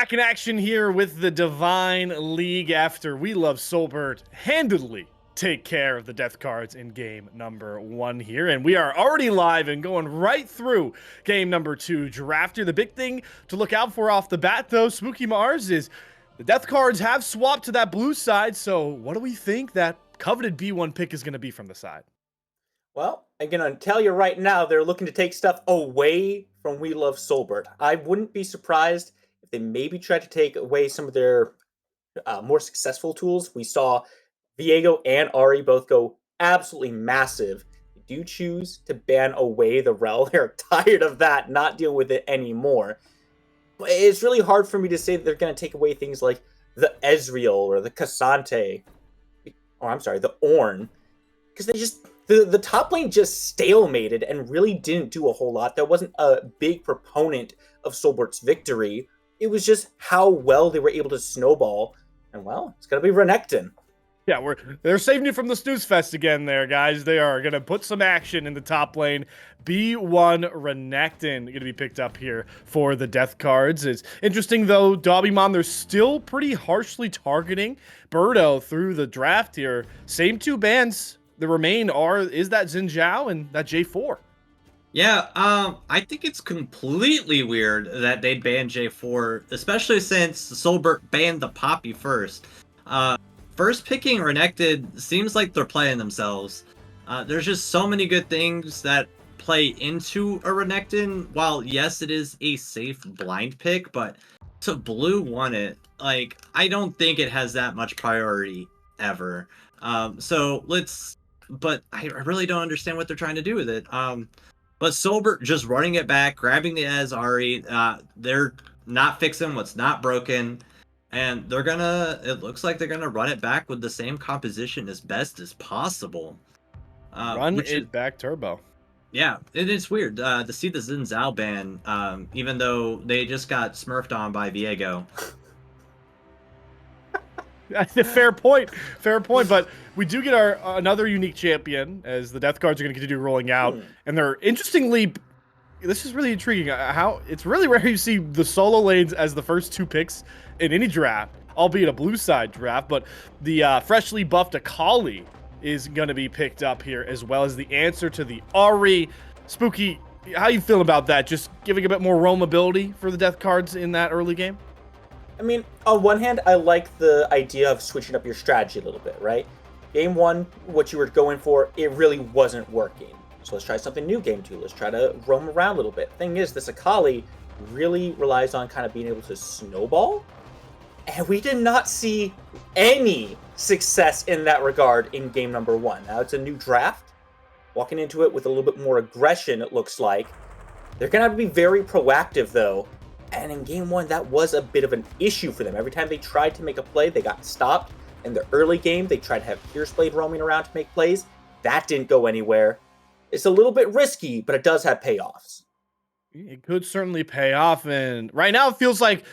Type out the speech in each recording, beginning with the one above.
Back in action here with the Divine League after We Love Soulbert handedly take care of the death cards in game number 1 here. And we are already live and going right through game number 2 draft here. The big thing to look out for off the bat, though, Spooky Mars, is the death cards have swapped to that blue side. So what do we think that coveted B1 pick is going to be from the side? Well, I'm going to tell you right now, they're looking to take stuff away from We Love Soulbert. I wouldn't be surprised if they maybe tried to take away some of their more successful tools. We saw Viego and Ari both go absolutely massive. They do choose to ban away the Rel. They're tired of that, not dealing with it anymore. But it's really hard for me to say that they're going to take away things like the Ezreal or the Cassante, or I'm sorry, the Ornn, because they just... The top lane just stalemated and really didn't do a whole lot. That wasn't a big proponent of Soulbert's victory. It was just how well they were able to snowball. And, well, it's going to be Renekton. Yeah, they're saving you from the snooze fest again there, guys. They are going to put some action in the top lane. B1 Renekton going to be picked up here for the death cards. It's interesting, though, Dobbymon, they're still pretty harshly targeting Birdo through the draft here. Same two bans. The remain is that Xin Zhao and that J4. Yeah, I think it's completely weird that they'd ban J4, especially since Soulbert banned the Poppy first. First picking Renekton seems like they're playing themselves. There's just so many good things that play into a Renekton. While, yes, it is a safe blind pick, but to blue one it, like, I don't think it has that much priority ever. But I really don't understand what they're trying to do with it. But Soulbert just running it back, grabbing the Ari, they're not fixing what's not broken, and it looks like they're gonna run it back with the same composition as best as possible. Run it back turbo. Yeah, it's weird to see the Xin Zhao ban, even though they just got smurfed on by Viego. Fair point, but we do get another unique champion as the death cards are going to continue rolling out, and they're interestingly, this is really intriguing. How it's really rare you see the solo lanes as the first 2 picks in any draft, albeit a blue side draft. But the freshly buffed Akali is going to be picked up here, as well as the answer to the Ari. Spooky, how you feel about that? Just giving a bit more roamability for the death cards in that early game. I mean, on one hand, I like the idea of switching up your strategy a little bit, right? Game 1, what you were going for, it really wasn't working. So let's try something new. Game 2, let's try to roam around a little bit. Thing is, this Akali really relies on kind of being able to snowball. And we did not see any success in that regard in game number 1. Now, it's a new draft. Walking into it with a little bit more aggression, it looks like. They're going to have to be very proactive, though. And in game 1, that was a bit of an issue for them. Every time they tried to make a play, they got stopped. In the early game, they tried to have Pierce Blade roaming around to make plays. That didn't go anywhere. It's a little bit risky, but it does have payoffs. It could certainly pay off, and right now it feels like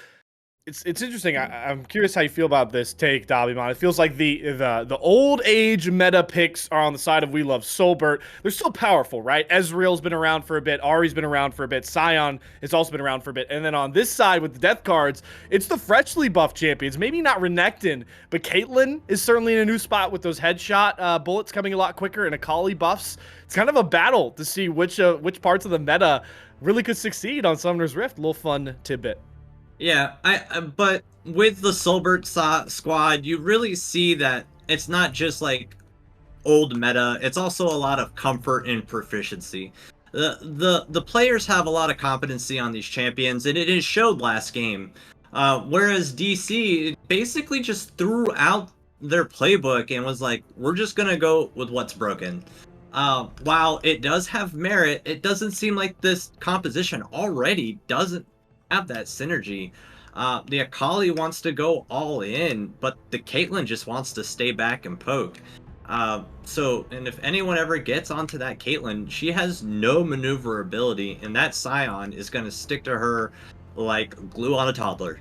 it's interesting. I'm curious how you feel about this take, Dobbymon. It feels like the old age meta picks are on the side of We Love Soulbert. They're still powerful, right? Ezreal's been around for a bit. Ari's been around for a bit. Sion has also been around for a bit. And then on this side with the death cards, it's the freshly buffed champions. Maybe not Renekton, but Caitlyn is certainly in a new spot with those headshot bullets coming a lot quicker and Akali buffs. It's kind of a battle to see which parts of the meta really could succeed on Summoner's Rift. A little fun tidbit. Yeah, but with the Soulbert squad, you really see that it's not just like old meta, it's also a lot of comfort and proficiency. The players have a lot of competency on these champions, and it is showed last game. Whereas DC basically just threw out their playbook and was like, we're just gonna go with what's broken. While it does have merit, it doesn't seem like this composition already doesn't have that synergy. The Akali wants to go all in, but the Caitlyn just wants to stay back and poke. And if anyone ever gets onto that Caitlyn, she has no maneuverability, and that Sion is going to stick to her like glue on a toddler.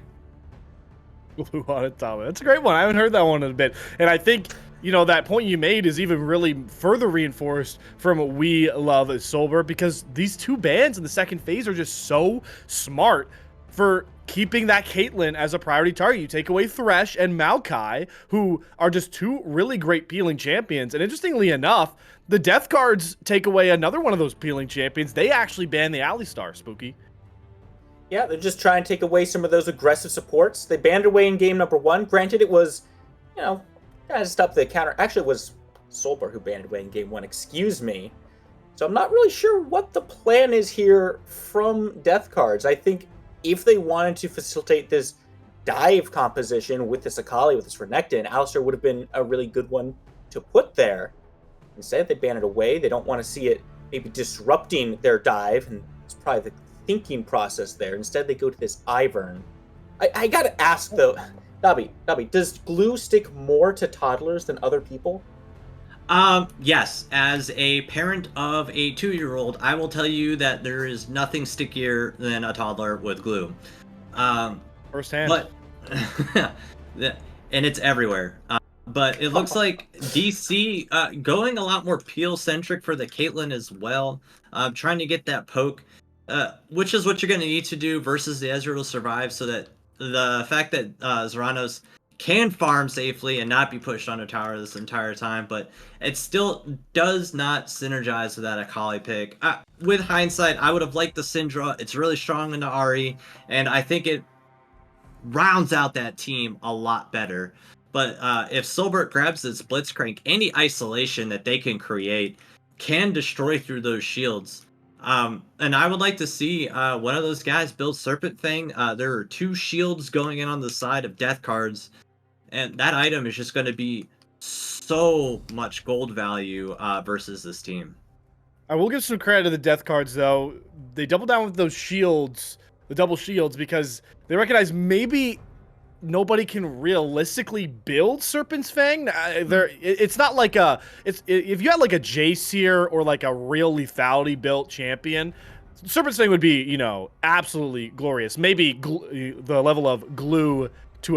Glue on a toddler. That's a great one. I haven't heard that one in a bit. And I think, you know, that point you made is even really further reinforced from We Love Soulbert, because these two bans in the second phase are just so smart. for keeping that Caitlyn as a priority target. You take away Thresh and Maokai, who are just two really great peeling champions. And interestingly enough, the Death Cards take away another one of those peeling champions. They actually ban the Alistar, Spooky. Yeah, they're just trying to take away some of those aggressive supports. They banned away in game number 1. Granted, it was, kind of stop the counter. Actually, it was Soulbert who banned away in game 1, excuse me. So I'm not really sure what the plan is here from Death Cards. I think if they wanted to facilitate this dive composition with this Akali, with this Renekton, Alistar would have been a really good one to put there. Instead, they ban it away. They don't want to see it maybe disrupting their dive, and it's probably the thinking process there. Instead, they go to this Ivern. I gotta ask though, Dobby, does glue stick more to toddlers than other people? Yes. As a parent of a 2-year-old, I will tell you that there is nothing stickier than a toddler with glue. Firsthand. But and it's everywhere. But it looks like DC going a lot more peel centric for the Caitlyn as well. Trying to get that poke, which is what you're going to need to do versus the Ezreal to survive. So that the fact that Zeranos can farm safely and not be pushed on a tower this entire time, but it still does not synergize with that Akali pick. With hindsight, I would have liked the Syndra. It's really strong into Ahri, and I think it rounds out that team a lot better. But if Soulbert grabs this Blitzcrank, any isolation that they can create can destroy through those shields. And I would like to see one of those guys build Serpent Fang. There are 2 shields going in on the side of Death Cards, and that item is just going to be so much gold value versus this team. I will give some credit to the Death Cards, though. They double down with those shields, the double shields, because they recognize maybe nobody can realistically build Serpent's Fang. It's not like if you had like a J-Seer or like a real lethality built champion, Serpent's Fang would be, absolutely glorious. Maybe the level of glue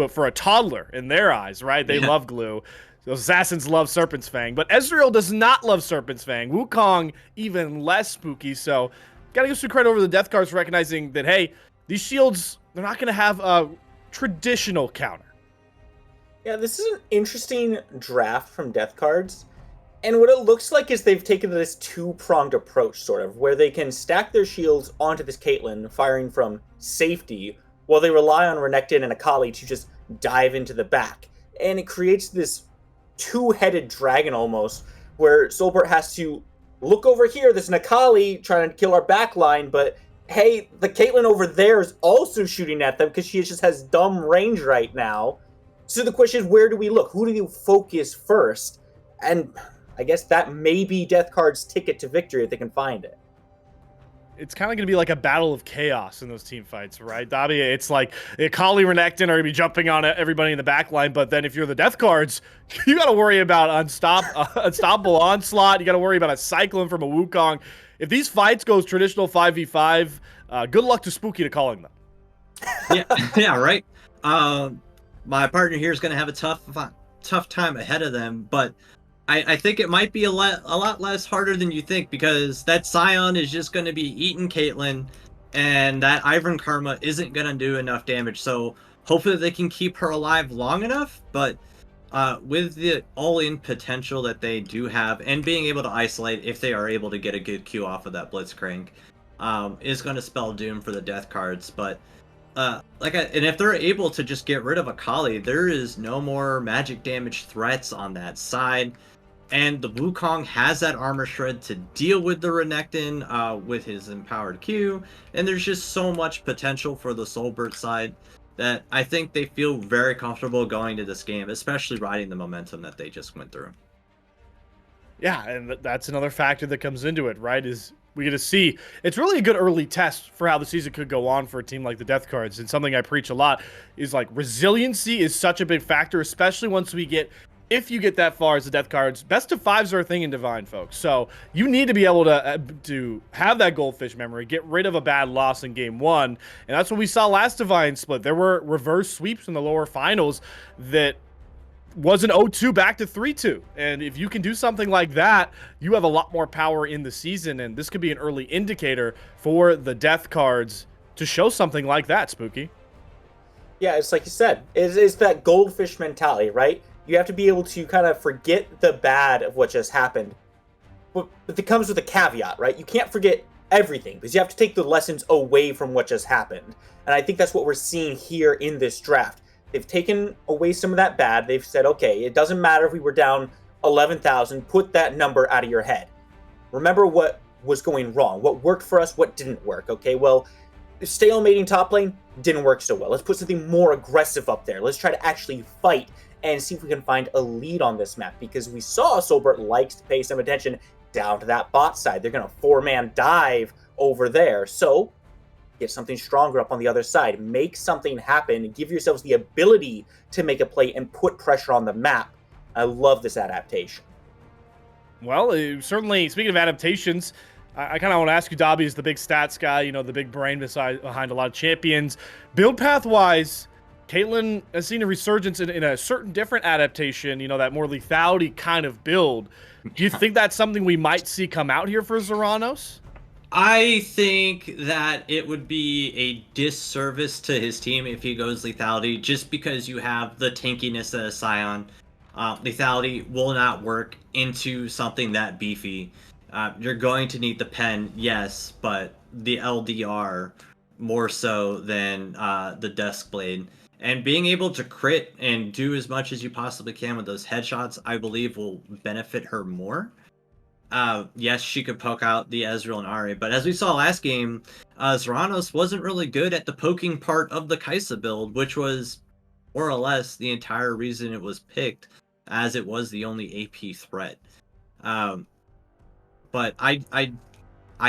for a toddler in their eyes, right? They love glue. Those assassins love Serpent's Fang, but Ezreal does not love Serpent's Fang. Wukong even less, Spooky. So gotta give some credit over the Death Cards for recognizing that, hey, these shields, they're not gonna have a traditional counter. Yeah, this is an interesting draft from Death Cards. And what it looks like is they've taken this 2-pronged approach, sort of, where they can stack their shields onto this Caitlyn, firing from safety, while they rely on Renekton and Akali to just dive into the back. And it creates this 2-headed dragon almost, where Soulbert has to look over here, there's an Akali trying to kill our backline, but hey, the Caitlyn over there is also shooting at them because she just has dumb range right now. So the question is, where do we look? Who do you focus first? And I guess that may be Death Card's ticket to victory if they can find it. It's kind of going to be like a battle of chaos in those team fights, right, Dobby? It's like Akali, Renekton are going to be jumping on everybody in the back line, but then if you're the Death Cards, you got to worry about unstoppable onslaught. You got to worry about a cyclone from a Wukong. If these fights goes traditional 5v5, good luck to Spooky to calling them. Yeah, right. My partner here is going to have a tough time ahead of them, but I think it might be a lot less harder than you think, because that Scion is just going to be eating Caitlyn, and that Ivern Karma isn't going to do enough damage. So hopefully they can keep her alive long enough, but with the all-in potential that they do have, and being able to isolate if they are able to get a good Q off of that Blitzcrank, is going to spell doom for the Death Cards. But and if they're able to just get rid of Akali, there is no more magic damage threats on that side. And the Wukong has that armor shred to deal with the Renekton with his empowered Q. And there's just so much potential for the Soulbert side that I think they feel very comfortable going to this game, especially riding the momentum that they just went through. Yeah, and that's another factor that comes into it, right? Is we get to see, it's really a good early test for how the season could go on for a team like the Death Cards. And something I preach a lot is like resiliency is such a big factor, especially once we get, if you get that far as the Death Cards. Best of 5s are a thing in Divine, folks. So you need to be able to have that goldfish memory, get rid of a bad loss in game 1. And that's what we saw last Divine split. There were reverse sweeps in the lower finals that was an 0-2 back to 3-2. And if you can do something like that, you have a lot more power in the season. And this could be an early indicator for the Death Cards to show something like that, Spooky. Yeah, it's like you said, it's that goldfish mentality, right? You have to be able to kind of forget the bad of what just happened. But it comes with a caveat, right? You can't forget everything because you have to take the lessons away from what just happened. And I think that's what we're seeing here in this draft. They've taken away some of that bad. They've said, okay, it doesn't matter if we were down 11,000, put that number out of your head. Remember what was going wrong, what worked for us, what didn't work, okay? Well, stalemating top lane didn't work so well. Let's put something more aggressive up there. Let's try to actually fight and see if we can find a lead on this map, because we saw Soulbert likes to pay some attention down to that bot side. They're going to 4-man dive over there. So get something stronger up on the other side. Make something happen. Give yourselves the ability to make a play and put pressure on the map. I love this adaptation. Well, certainly, speaking of adaptations, I kind of want to ask you, Dobby, is the big stats guy, you know, the big brain behind a lot of champions. Build path-wise, Caitlyn has seen a resurgence in a certain different adaptation, you know, that more lethality kind of build. Do you think that's something we might see come out here for Zeranos? I think that it would be a disservice to his team if he goes lethality, just because you have the tankiness of a Scion. Lethality will not work into something that beefy. You're going to need the pen, yes, but the LDR more so than the desk blade. And being able to crit and do as much as you possibly can with those headshots, I believe will benefit her more. Yes, she could poke out the Ezreal and Ahri, but as we saw last game, Zeranos wasn't really good at the poking part of the Kai'Sa build, which was more or less the entire reason it was picked, as it was the only AP threat. But I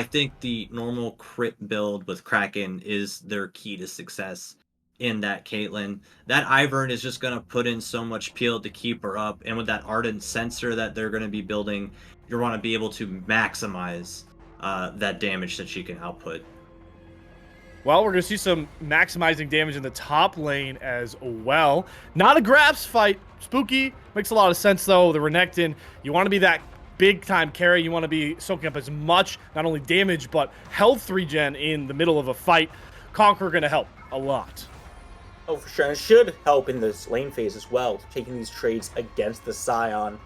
think the normal crit build with Kraken is their key to success in that Caitlyn. That Ivern is just going to put in so much peel to keep her up, and with that Ardent Sensor that they're going to be building, you want to be able to maximize that damage that she can output. Well, we're going to see some maximizing damage in the top lane as well. Not a grabs fight. Spooky. Makes a lot of sense, though. The Renekton, you want to be that big-time carry. You want to be soaking up as much, not only damage, but health regen in the middle of a fight. Conqueror going to help a lot. Oh, for sure. And it should help in this lane phase as well, taking these trades against the Scion.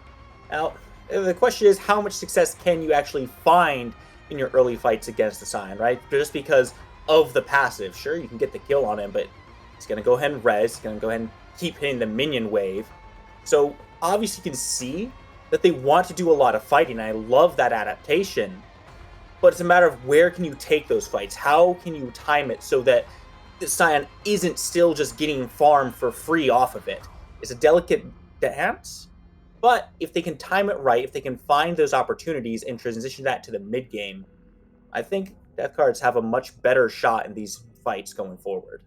Now, the question is, how much success can you actually find in your early fights against the Scion, right? Just because of the passive. Sure, you can get the kill on him, but he's going to go ahead and res. He's going to go ahead and keep hitting the minion wave. So, obviously, you can see that they want to do a lot of fighting. I love that adaptation. But it's a matter of where can you take those fights? How can you time it so that the Scion isn't still just getting farmed for free off of it? It's a delicate dance. But if they can time it right, if they can find those opportunities and transition that to the mid game, I think Death Cards have a much better shot in these fights going forward.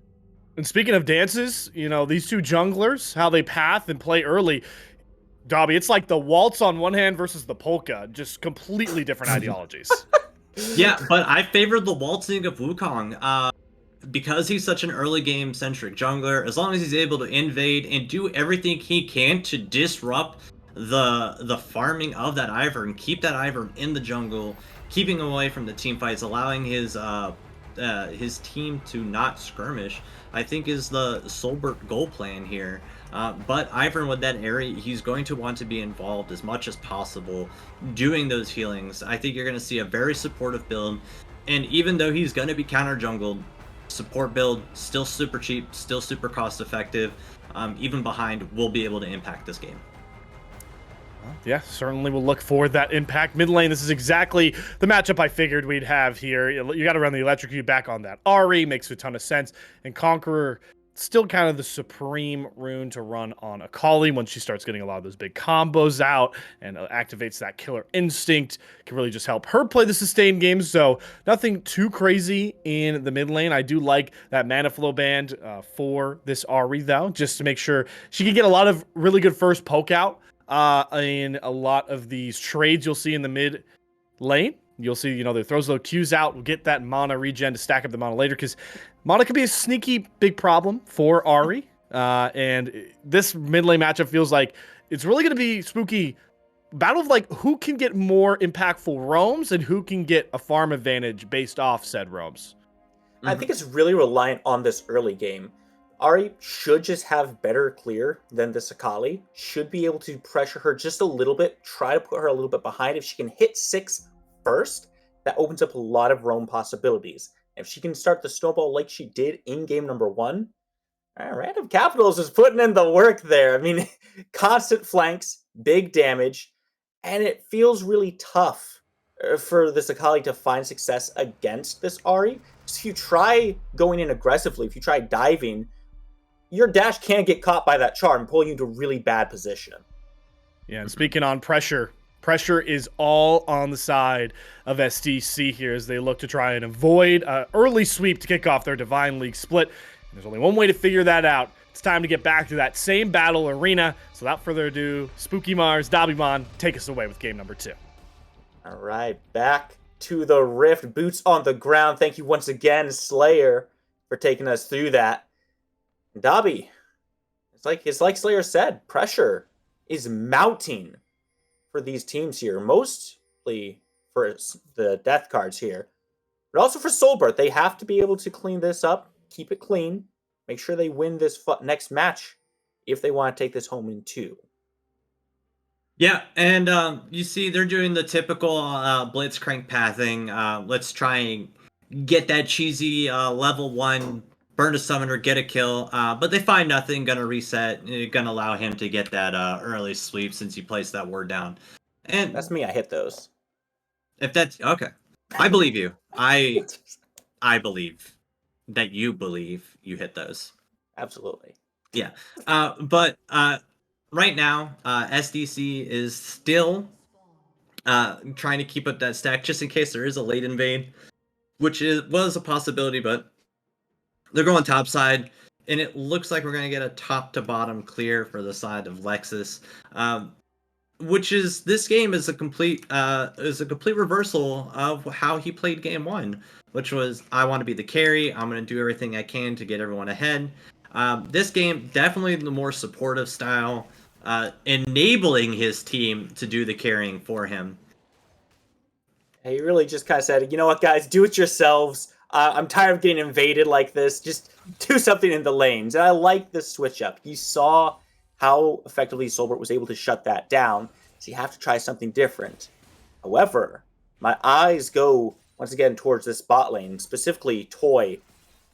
And speaking of dances, you know, these two junglers, how they path and play early. Dobby, it's like the waltz on one hand versus the polka, just completely different ideologies. Yeah, but I favor the waltzing of Wukong. Because he's such an early game centric jungler, as long as he's able to invade and do everything he can to disrupt the farming of that Ivern, keep that Ivern in the jungle, keeping him away from the team fights, allowing his team to not skirmish, I think is the Soulbert goal plan here. But Ivern with that area, he's going to want to be involved as much as possible doing those healings. I think you're going to see a very supportive build, and even though he's going to be counter jungled, support build, still super cheap, still super cost effective, even behind, will be able to impact this game. Well, yeah, certainly we'll look for that impact. Mid lane, this is exactly the matchup I figured we'd have here. You got to run the electrocute back on that Ahri, makes a ton of sense. And Conqueror, still kind of the supreme rune to run on Akali when she starts getting a lot of those big combos out and activates that killer instinct. Can really just help her play the sustained games. So nothing too crazy in the mid lane. I do like that mana flow band for this Ahri, though, just to make sure she can get a lot of really good first poke out in a lot of these trades you'll see in the mid lane. You'll see, you know, they throws those Qs out. We'll get that mana regen to stack up the mana later, because mana could be a sneaky big problem for Ahri. And this mid lane matchup feels like it's really going to be Spooky battle of like who can get more impactful roams and who can get a farm advantage based off said roams. I think it's really reliant on this early game. Ari should just have better clear than the Sakali. Should be able to pressure her just a little bit, try to put her a little bit behind. If she can hit 6 first, that opens up a lot of roam possibilities. If she can start the snowball like she did in game number 1, Random Capitals is putting in the work there. I mean, constant flanks, big damage, and it feels really tough for the Sakali to find success against this Ari. So if you try going in aggressively, if you try diving, your dash can get caught by that charm, pulling you into a really bad position. Yeah, and speaking on pressure, pressure is all on the side of SDC here as they look to try and avoid an early sweep to kick off their Divine League split. And there's only one way to figure that out. It's time to get back to that same battle arena. So without further ado, Spooky Mars, Dabiman, take us away with game number 2. All right, back to the Rift. Boots on the ground. Thank you once again, Slayer, for taking us through that. Dabi, it's like Slayer said, pressure is mounting for these teams here, mostly for the death cards here, but also for Soulbert. They have to be able to clean this up, keep it clean, make sure they win this next match if they want to take this home in 2. Yeah, and you see they're doing the typical blitzcrank pathing. Let's try and get that cheesy level 1 burn a summoner, get a kill, but they find nothing, gonna reset, gonna allow him to get that early sweep since he placed that word down. And That's me, I hit those. If that's okay, I believe you. I believe that you believe you hit those. Absolutely. Yeah, but right now, SDC is still trying to keep up that stack just in case there is a late invade, which was a possibility, but they're going top side, and it looks like we're going to get a top to bottom clear for the side of Lexus, which is this game is a complete reversal of how he played game 1, which was I want to be the carry. I'm going to do everything I can to get everyone ahead. This game definitely the more supportive style, enabling his team to do the carrying for him. He really just kind of said, you know what, guys, do it yourselves. I'm tired of getting invaded like this. Just do something in the lanes. And I like this switch up. You saw how effectively Soulbert was able to shut that down. So you have to try something different. However, my eyes go once again towards this bot lane, specifically Toy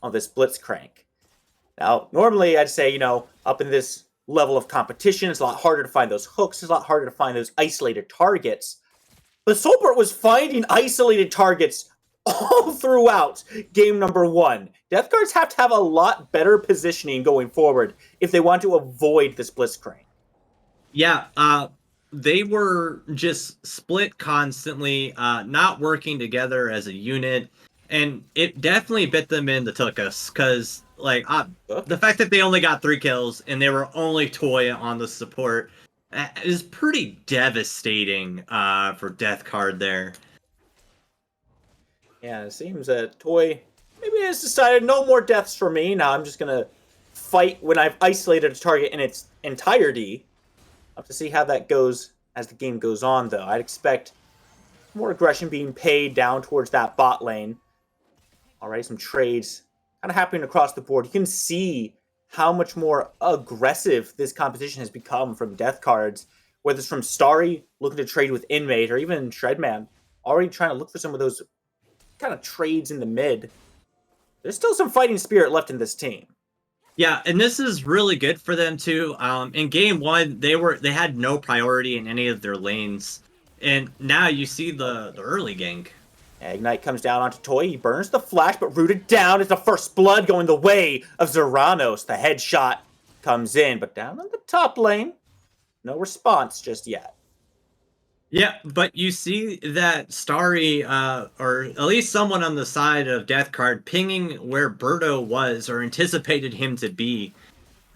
on this Blitzcrank. Now, normally I'd say, up in this level of competition, it's a lot harder to find those hooks. It's a lot harder to find those isolated targets. But Soulbert was finding isolated targets all throughout game number 1. Death Guards have to have a lot better positioning going forward if they want to avoid this Blitzcrank. Yeah, they were just split constantly, not working together as a unit, and it definitely bit them in the tuchus, because the fact that they only got 3 kills and they were only Toy on the support is pretty devastating for Death Card there. Yeah, it seems that Toy maybe has decided no more deaths for me. Now I'm just going to fight when I've isolated a target in its entirety. I'll have to see how that goes as the game goes on, though. I'd expect more aggression being paid down towards that bot lane. Alright, some trades kind of happening across the board. You can see how much more aggressive this competition has become from Death Cards, whether it's from Starry looking to trade with Inmate, or even Shredman already trying to look for some of those kind of trades in the mid. There's still some fighting spirit left in this team. Yeah, and this is really good for them too. In game 1, they had no priority in any of their lanes, and now you see the early gank. Ignite comes down onto Toy. He burns the flash, but rooted down is the first blood going the way of Zeranos. The headshot comes in, but down on the top lane, no response just yet. Yeah, but you see that Starry, or at least someone on the side of Death Card, pinging where Birdo was or anticipated him to be.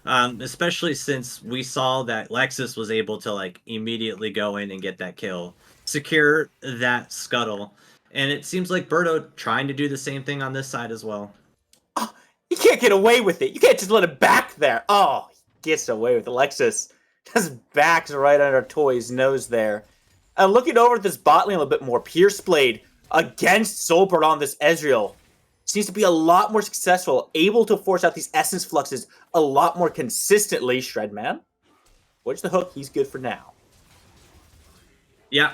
Especially since we saw that Lexus was able to immediately go in and get that kill, secure that scuttle, and it seems like Birdo trying to do the same thing on this side as well. Oh, you can't get away with it. You can't just let him back there. Oh, he gets away with it. Lexus just backs right under Toy's nose there. Looking over at this bot lane a little bit more, Pierce Blade against Soulbert on this Ezreal. seems to be a lot more successful, able to force out these essence fluxes a lot more consistently. Shredman, where's the hook? He's good for now. Yeah,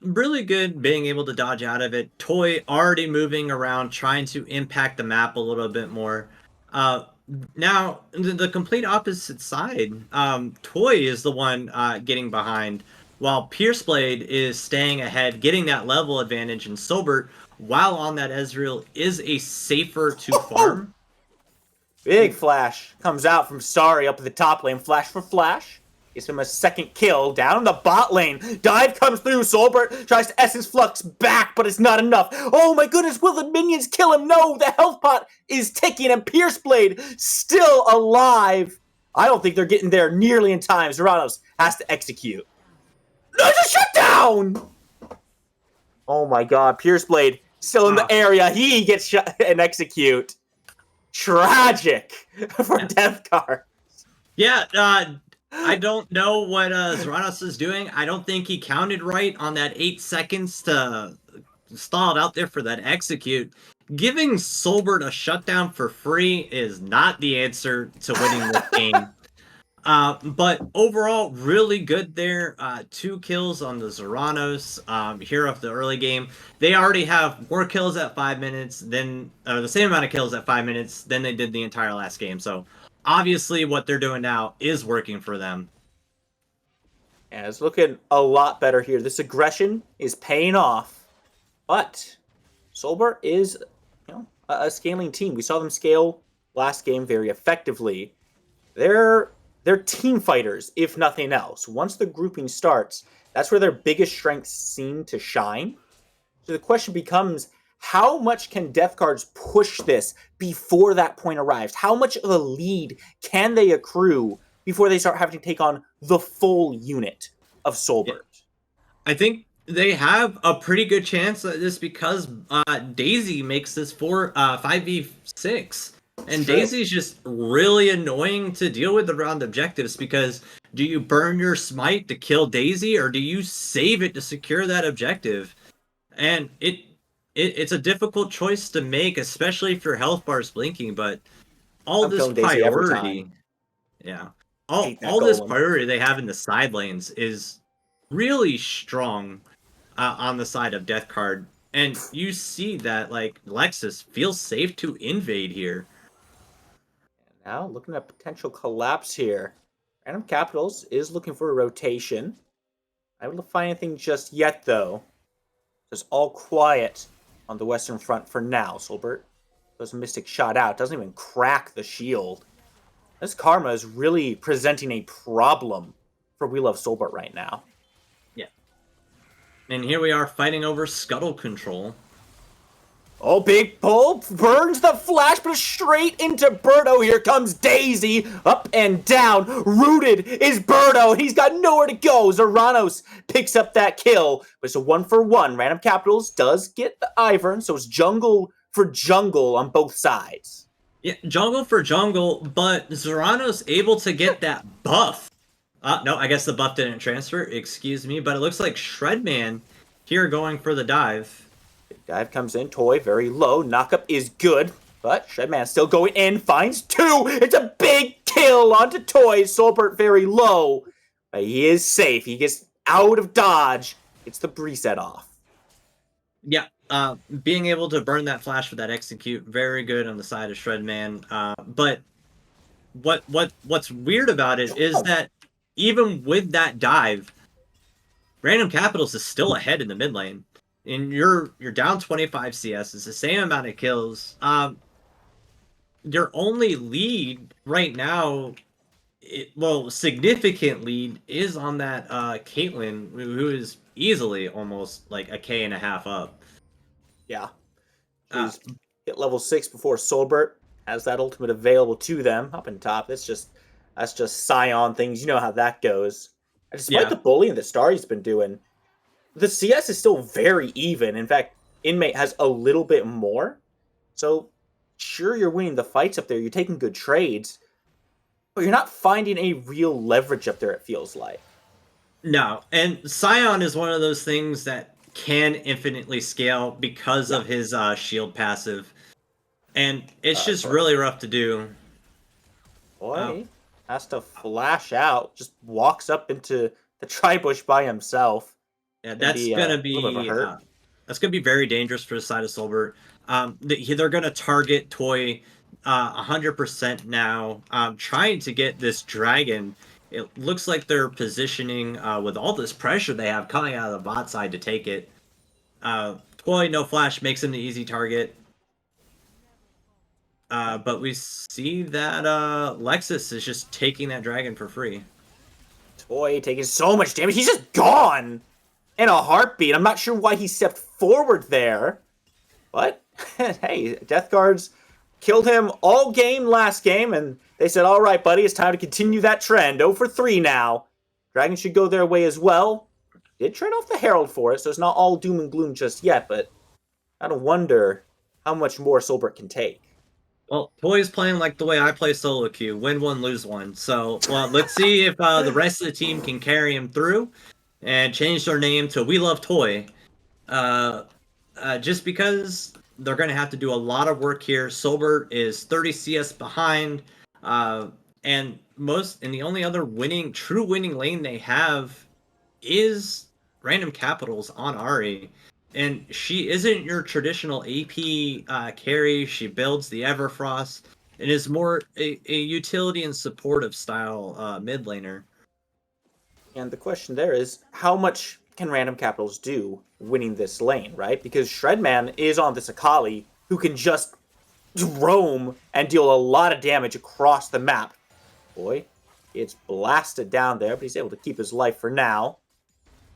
really good being able to dodge out of it. Toy already moving around, trying to impact the map a little bit more. Now, the complete opposite side, Toy is the one getting behind, while Pierceblade is staying ahead, getting that level advantage, and Soulbert, while on that Ezreal, is a safer to farm. Big flash comes out from Starry up at the top lane. Flash for flash. Gives him a second kill down in the bot lane. Dive comes through. Soulbert tries to essence flux back, but it's not enough. Oh my goodness, will the minions kill him? No, the health pot is ticking, and Pierceblade still alive. I don't think they're getting there nearly in time. Zeranos has to execute. There's a shutdown! Oh my god, Pierceblade still in the area. He gets shot and execute. Tragic for Death Card. Yeah, I don't know what Zeranos is doing. I don't think he counted right on that 8 seconds to stall it out there for that execute. Giving Soulbert a shutdown for free is not the answer to winning this game. But overall, really good there. 2 kills on the Zeranos here of the early game. They already have more kills at 5 minutes than the same amount of kills at 5 minutes than they did the entire last game. So obviously what they're doing now is working for them. And it's looking a lot better here. This aggression is paying off. But Soulbert is, a scaling team. We saw them scale last game very effectively. They're team fighters, if nothing else. Once the grouping starts, that's where their biggest strengths seem to shine. So the question becomes, how much can Death Cards push this before that point arrives? How much of a lead can they accrue before they start having to take on the full unit of Soulbert? I think they have a pretty good chance at this because Daisy makes this 5v6. And Daisy's just really annoying to deal with around objectives because do you burn your smite to kill Daisy or do you save it to secure that objective? And it's a difficult choice to make, especially if your health bar is blinking, but all this priority, all this priority they have in the side lanes is really strong on the side of Death Card. And you see that like Lexus feels safe to invade here. Now, looking at potential collapse here. Random Capitals is looking for a rotation. I haven't find anything just yet, though. Just all quiet on the Western Front for now. Soulbert does a Mystic shot out. Doesn't even crack the shield. This Karma is really presenting a problem for We Love Soulbert right now. Yeah. And here we are fighting over scuttle control. Oh, big pull, burns the flash, but straight into Birdo. Here comes Daisy, up and down. Rooted is Birdo. He's got nowhere to go. Zeranos picks up that kill, but it's a 1-for-1. Random Capitals does get the Ivern, so it's jungle for jungle on both sides. Yeah, jungle for jungle, but Zeranos able to get that buff. No, I guess the buff didn't transfer. Excuse me, but it looks like Shredman here going for the dive. Dive comes in, Toy very low, knockup is good, but Shredman still going in, finds 2, it's a big kill onto Toy, Soulbert very low, but he is safe, he gets out of dodge, gets the reset off. Yeah, being able to burn that flash with that execute, very good on the side of Shredman, but what's weird about it is that even with that dive, Random Capitals is still ahead in the mid lane. And you're down 25 CS. It's the same amount of kills. Your only lead right now, significant lead, is on that Caitlyn, who is easily almost like a K.5 up. Yeah. She's hit level 6 before Soulbert has that ultimate available to them up in top. That's just Scion things. You know how that goes. Despite the bullying that Starry's been doing, the CS is still very even. In fact, Inmate has a little bit more. So, sure, you're winning the fights up there. You're taking good trades. But you're not finding a real leverage up there, it feels like. No. And Scion is one of those things that can infinitely scale because of his shield passive. And it's just really rough to do. Boy has to flash out, just walks up into the tri-bush by himself. Yeah, Gonna that's be a gonna little bit of a be hurt. very dangerous for the side of Soulbert. They're gonna target Toy 100% now, trying to get this dragon. It looks like they're positioning with all this pressure they have coming out of the bot side to take it. Toy no flash makes him the easy target. But we see that Lexus is just taking that dragon for free. Toy taking so much damage. He's just gone in a heartbeat. I'm not sure why he stepped forward there. But, hey, Death Guards killed him all game last game, and they said, all right, buddy, it's time to continue that trend. 0 for 3 now. Dragon should go their way as well. Did trade off the Herald for it, so it's not all doom and gloom just yet, but I gotta wonder how much more Soulbert can take. Well, Toy's playing like the way I play solo queue, win one, lose one. So, well, let's see if the rest of the team can carry him through and change their name to We Love Toy. Just because they're going to have to do a lot of work here. Soulbert is 30 CS behind, and the only other true winning lane they have is Random Capitals on Ari. And she isn't your traditional AP carry. She builds the Everfrost and is more a utility and supportive style mid laner. And the question there is, how much can Random Capitals do winning this lane, right? Because Shredman is on this Akali who can just roam and deal a lot of damage across the map. Boy, it's blasted down there, but he's able to keep his life for now.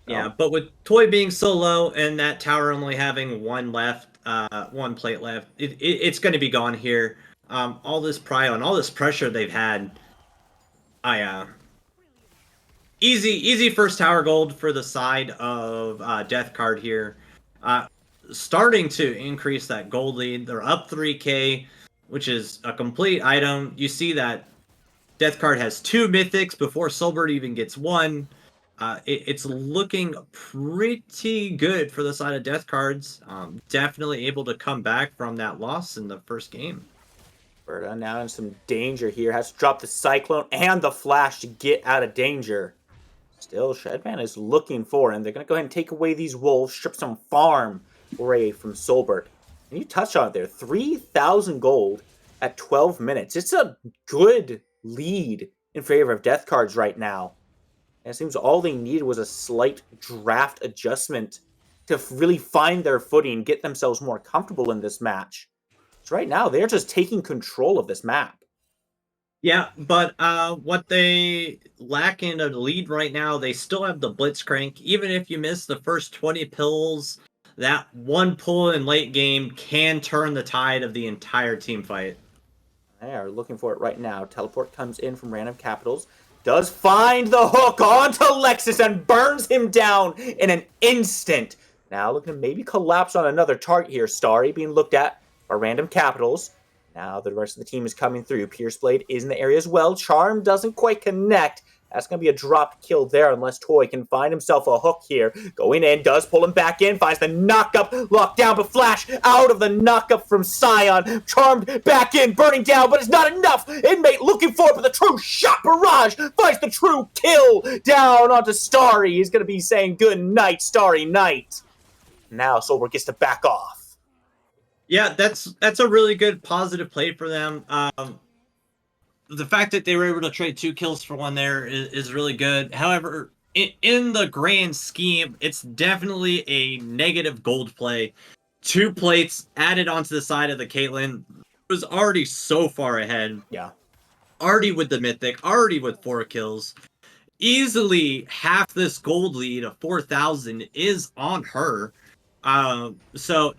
Yeah, but with Toy being so low and that tower only having one plate left, it's going to be gone here. All this prio and all this pressure they've had, easy first tower gold for the side of Death Card here. Starting to increase that gold lead. They're up 3k, which is a complete item. You see that Death Card has 2 mythics before Soulbert even gets 1. It's looking pretty good for the side of Death Cards. Definitely able to come back from that loss in the first game. Berta now in some danger here. Has to drop the Cyclone and the Flash to get out of danger. Still, Shredman is looking for him. They're going to go ahead and take away these wolves, strip some farm away from Soulbert. And you touched on it there. 3,000 gold at 12 minutes. It's a good lead in favor of Death Cards right now. And it seems all they needed was a slight draft adjustment to really find their footing, get themselves more comfortable in this match. So right now, they're just taking control of this map. Yeah, but what they lack in a lead right now, they still have the Blitzcrank. Even if you miss the first 20 pills, that one pull in late game can turn the tide of the entire team fight. They are looking for it right now. Teleport comes in from Random Capitals. Does find the hook onto Lexus and burns him down in an instant. Now looking to maybe collapse on another target here. Starry being looked at by Random Capitals. Now the rest of the team is coming through. Pierce Blade is in the area as well. Charm doesn't quite connect. That's going to be a dropped kill there unless Toy can find himself a hook here. Going in, does pull him back in, finds the knock-up, locked down, but Flash out of the knock-up from Scion. Charmed back in, burning down, but it's not enough. Inmate looking for it, but the true shot barrage finds the true kill down onto Starry. He's going to be saying good night, Starry Night. Now Soulbert gets to back off. Yeah, that's a really good positive play for them. The fact that they were able to trade 2 kills for 1 there is really good. However, in the grand scheme, it's definitely a negative gold play. 2 plates added onto the side of the Caitlyn was already so far ahead. Yeah. Already with the Mythic, already with 4 kills. Easily half this gold lead of 4,000 is on her. So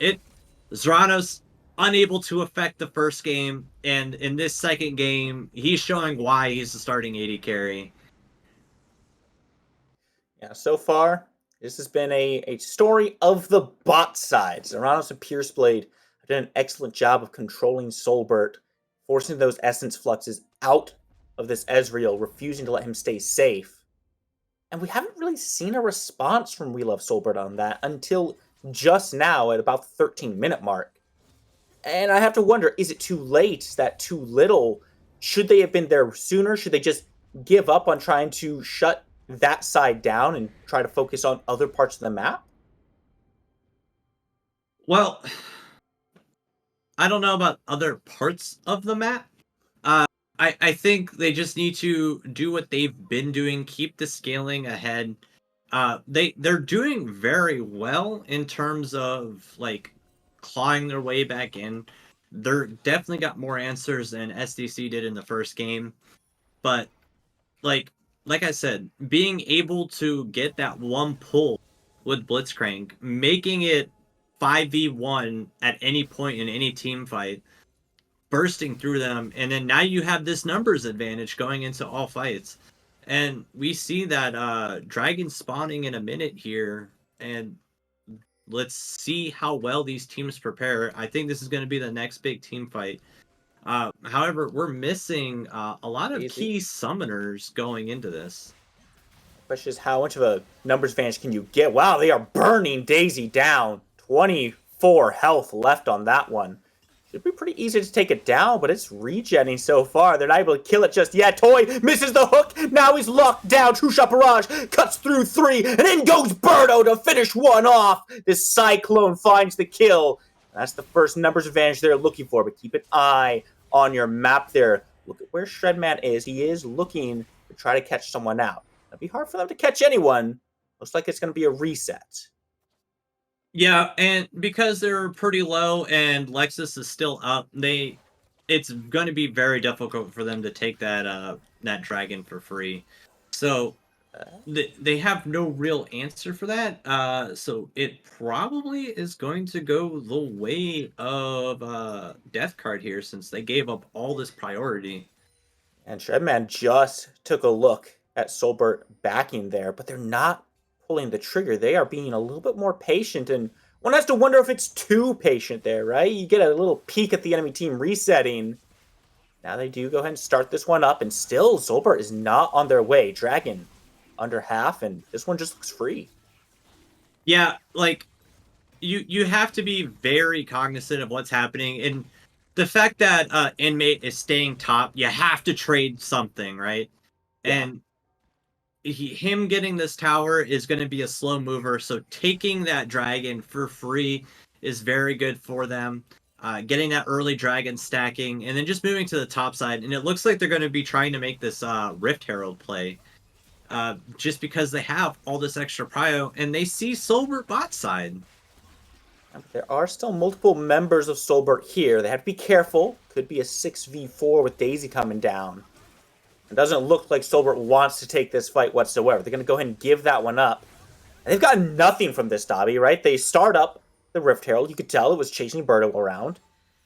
Zrano's unable to affect the first game, and in this second game, he's showing why he's the starting AD carry. Yeah, so far, this has been a story of the bot side. Zeranos and Pierce Blade have done an excellent job of controlling Soulbert, forcing those Essence Fluxes out of this Ezreal, refusing to let him stay safe. And we haven't really seen a response from We Love Soulbert on that until just now at about the 13-minute mark. And I have to wonder, is it too late? Is that too little? Should they have been there sooner? Should they just give up on trying to shut that side down and try to focus on other parts of the map? Well, I don't know about other parts of the map. Uh, I think they just need to do what they've been doing, keep the scaling ahead. They're doing very well in terms of like clawing their way back in. They're definitely got more answers than SDC did in the first game, but like like I said, being able to get that one pull with Blitzcrank, making it 5v1 at any point in any team fight, bursting through them, and then now you have this numbers advantage going into all fights. And we see that dragon spawning in a minute here, and let's see how well these teams prepare. I think this is going to be the next big team fight. However, we're missing a lot of Easy. key summoners going into this. Question is, how much of a numbers advantage can you get? Wow, they are burning Daisy down. 24 health left on that one. Should be pretty easy to take it down, but it's regenning so far. They're not able to kill it just yet. Toy misses the hook. Now he's locked down. True Shot Barrage cuts through 3, and in goes Birdo to finish one off. This Cyclone finds the kill. That's the first numbers advantage they're looking for, but keep an eye on your map there. Look at where Shredman is. He is looking to try to catch someone out. It'll be hard for them to catch anyone. Looks like it's going to be a reset. Yeah, and because they're pretty low and Lexus is still up, it's going to be very difficult for them to take that dragon for free. So they have no real answer for that. So it probably is going to go the way of Death Card here, since they gave up all this priority. And Shredman just took a look at Soulbert backing there, but they're not pulling the trigger. They are being a little bit more patient, and one has to wonder if it's too patient there, right? You get a little peek at the enemy team resetting. Now they do go ahead and start this one up, and still Soulbert is not on their way. Dragon under half, and this one just looks free. Yeah, like you have to be very cognizant of what's happening, and the fact that Inmate is staying top, you have to trade something, right? Yeah. And him getting this tower is going to be a slow mover, so taking that dragon for free is very good for them. Getting that early dragon stacking, and then just moving to the top side, and it looks like they're going to be trying to make this Rift Herald play, just because they have all this extra prio, and they see Soulbert bot side. There are still multiple members of Soulbert here. They have to be careful. Could be a 6v4 with Daisy coming down. It doesn't look like Soulbert wants to take this fight whatsoever. They're going to go ahead and give that one up. And they've got nothing from this, Dobby, right? They start up the Rift Herald. You could tell it was chasing Birdo around.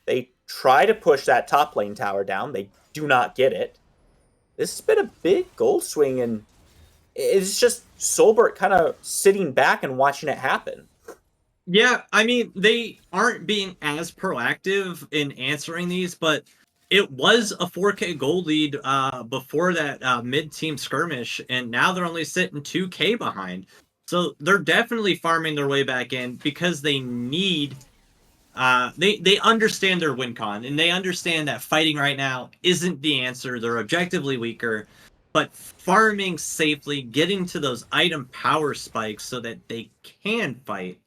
They try to push that top lane tower down. They do not get it. This has been a big goal swing, and it's just Soulbert kind of sitting back and watching it happen. Yeah, I mean, they aren't being as proactive in answering these, but it was a 4K gold lead before that mid-team skirmish, and now they're only sitting 2K behind. So they're definitely farming their way back in because they need... they understand their win con, and they understand that fighting right now isn't the answer. They're objectively weaker, but farming safely, getting to those item power spikes so that they can fight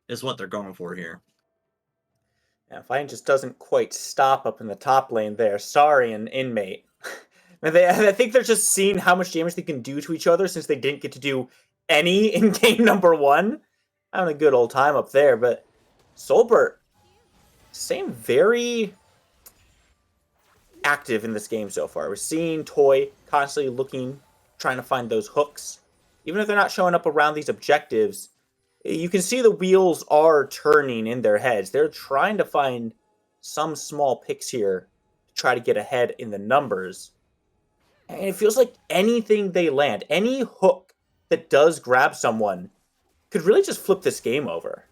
is what they're going for here. Yeah, fighting just doesn't quite stop up in the top lane there. Sorry, an Inmate. I think they're just seeing how much damage they can do to each other since they didn't get to do any in game number 1. Having a good old time up there, but Soulbert, same very active in this game so far. We're seeing Toy constantly looking, trying to find those hooks. Even if they're not showing up around these objectives, you can see the wheels are turning in their heads. They're trying to find some small picks here to try to get ahead in the numbers. And it feels like anything they land, any hook that does grab someone, could really just flip this game over.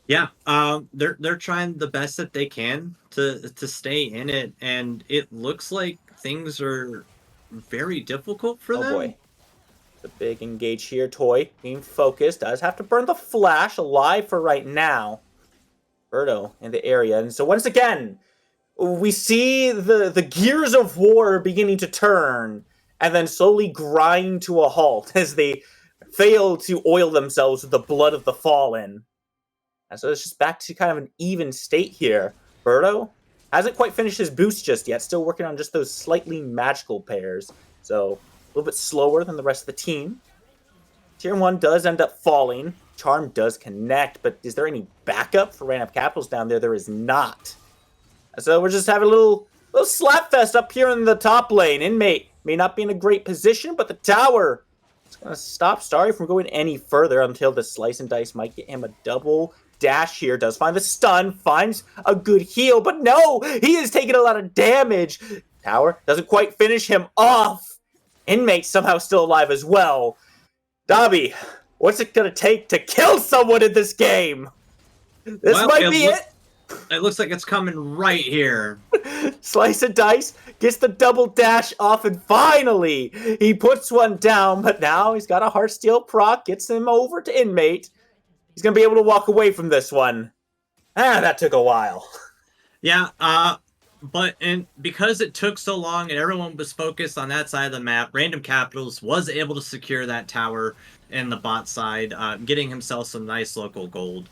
Yeah, they're trying the best that they can to stay in it, and it looks like things are very difficult for Oh them. boy. The big engage here. Toy being focused. Does have to burn the flash alive for right now. Birdo in the area. And so once again, we see the gears of war beginning to turn and then slowly grind to a halt as they fail to oil themselves with the blood of the fallen. And so it's just back to kind of an even state here. Birdo hasn't quite finished his boost just yet, still working on just those slightly magical pairs. So a little bit slower than the rest of the team. Tier 1 does end up falling. Charm does connect, but is there any backup for Random Capitals down there? There is not. So we're just having a little slap fest up here in the top lane. Inmate may not be in a great position, but the tower is going to stop Starry from going any further until the Slice and Dice might get him a double dash here. Does find the stun, finds a good heal, but no! He is taking a lot of damage. Tower doesn't quite finish him off. Inmate somehow still alive as well. Dobby, what's it going to take to kill someone in this game? This might be it. It looks like it's coming right here. Slice and Dice gets the double dash off, and finally he puts one down, but now he's got a Heartsteel proc, gets him over to Inmate. He's going to be able to walk away from this one. That took a while. Yeah, because it took so long and everyone was focused on that side of the map, Random Capitals was able to secure that tower in the bot side, getting himself some nice local gold.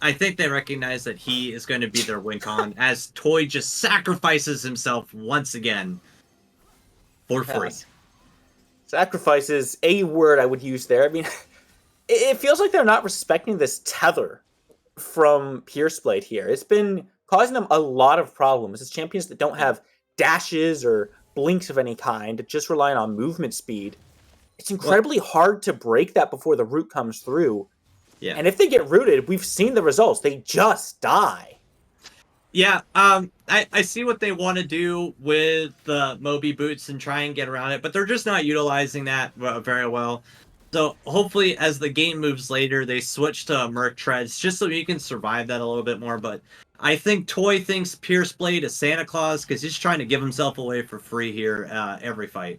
I think they recognize that he is going to be their win con as Toy just sacrifices himself once again for free. Yes. Sacrifice is a word I would use there. I mean, it feels like they're not respecting this tether from Pierceblade here. It's been causing them a lot of problems. It's champions that don't have dashes or blinks of any kind, just relying on movement speed. It's incredibly hard to break that before the root comes through. Yeah. And if they get rooted, we've seen the results. They just die. Yeah, I see what they want to do with the Moby boots and try and get around it, but they're just not utilizing that very well. So hopefully as the game moves later, they switch to Merc Treads just so you can survive that a little bit more. But I think Toy thinks Pierceblade is Santa Claus because he's trying to give himself away for free here every fight.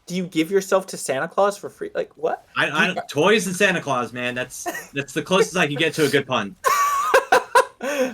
Do you give yourself to Santa Claus for free? Like what? Toys and Santa Claus, man. That's the closest I can get to a good pun.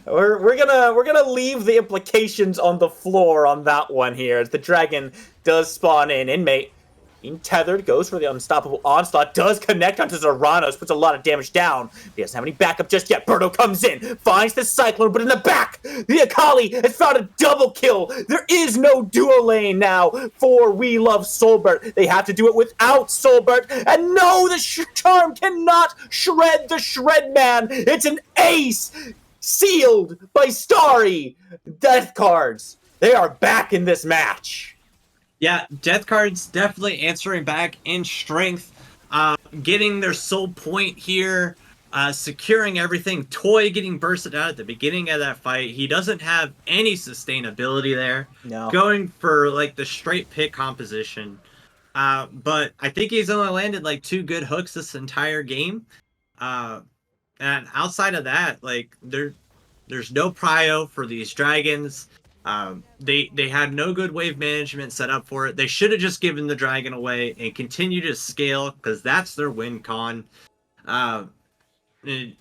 We're gonna leave the implications on the floor on that one here. As the dragon does spawn in. Inmate being tethered, goes for the unstoppable onslaught, does connect onto Zeranos, puts a lot of damage down. He doesn't have any backup just yet. Birdo comes in, finds the Cyclone, but in the back, the Akali has found a double kill. There is no duo lane now for We Love Soulbert. They have to do it without Soulbert, and no, the Charm cannot shred the Shred Man. It's an ace, sealed by Starry. Death cards, they are back in this match. Yeah, Death Card's definitely answering back in strength, getting their soul point here, securing everything. Toy getting bursted out at the beginning of that fight. He doesn't have any sustainability there. No. Going for like the straight pick composition. But I think he's only landed like 2 good hooks this entire game. And outside of that, like there's no prio for these dragons. They had no good wave management set up for it. They should have just given the dragon away and continue to scale because that's their win con. They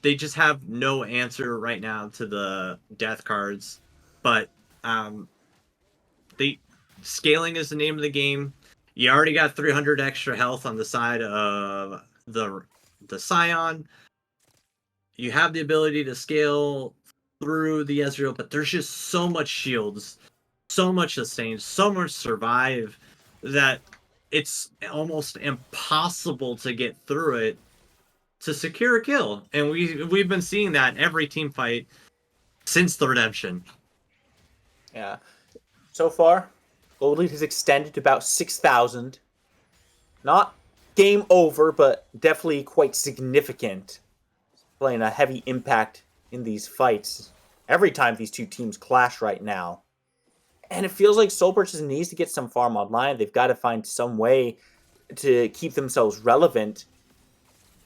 just have no answer right now to the death cards, but scaling is the name of the game. You already got 300 extra health on the side of the Scion. You have the ability to scale through the Ezreal, but there's just so much shields, so much sustain, so much survive that it's almost impossible to get through it to secure a kill. And we've been seeing that in every team fight since the redemption. Yeah. So far, gold lead has extended to about 6,000. Not game over, but definitely quite significant. Playing a heavy impact in these fights every time these two teams clash right now. And it feels like Soulbert just needs to get some farm online. They've got to find some way to keep themselves relevant.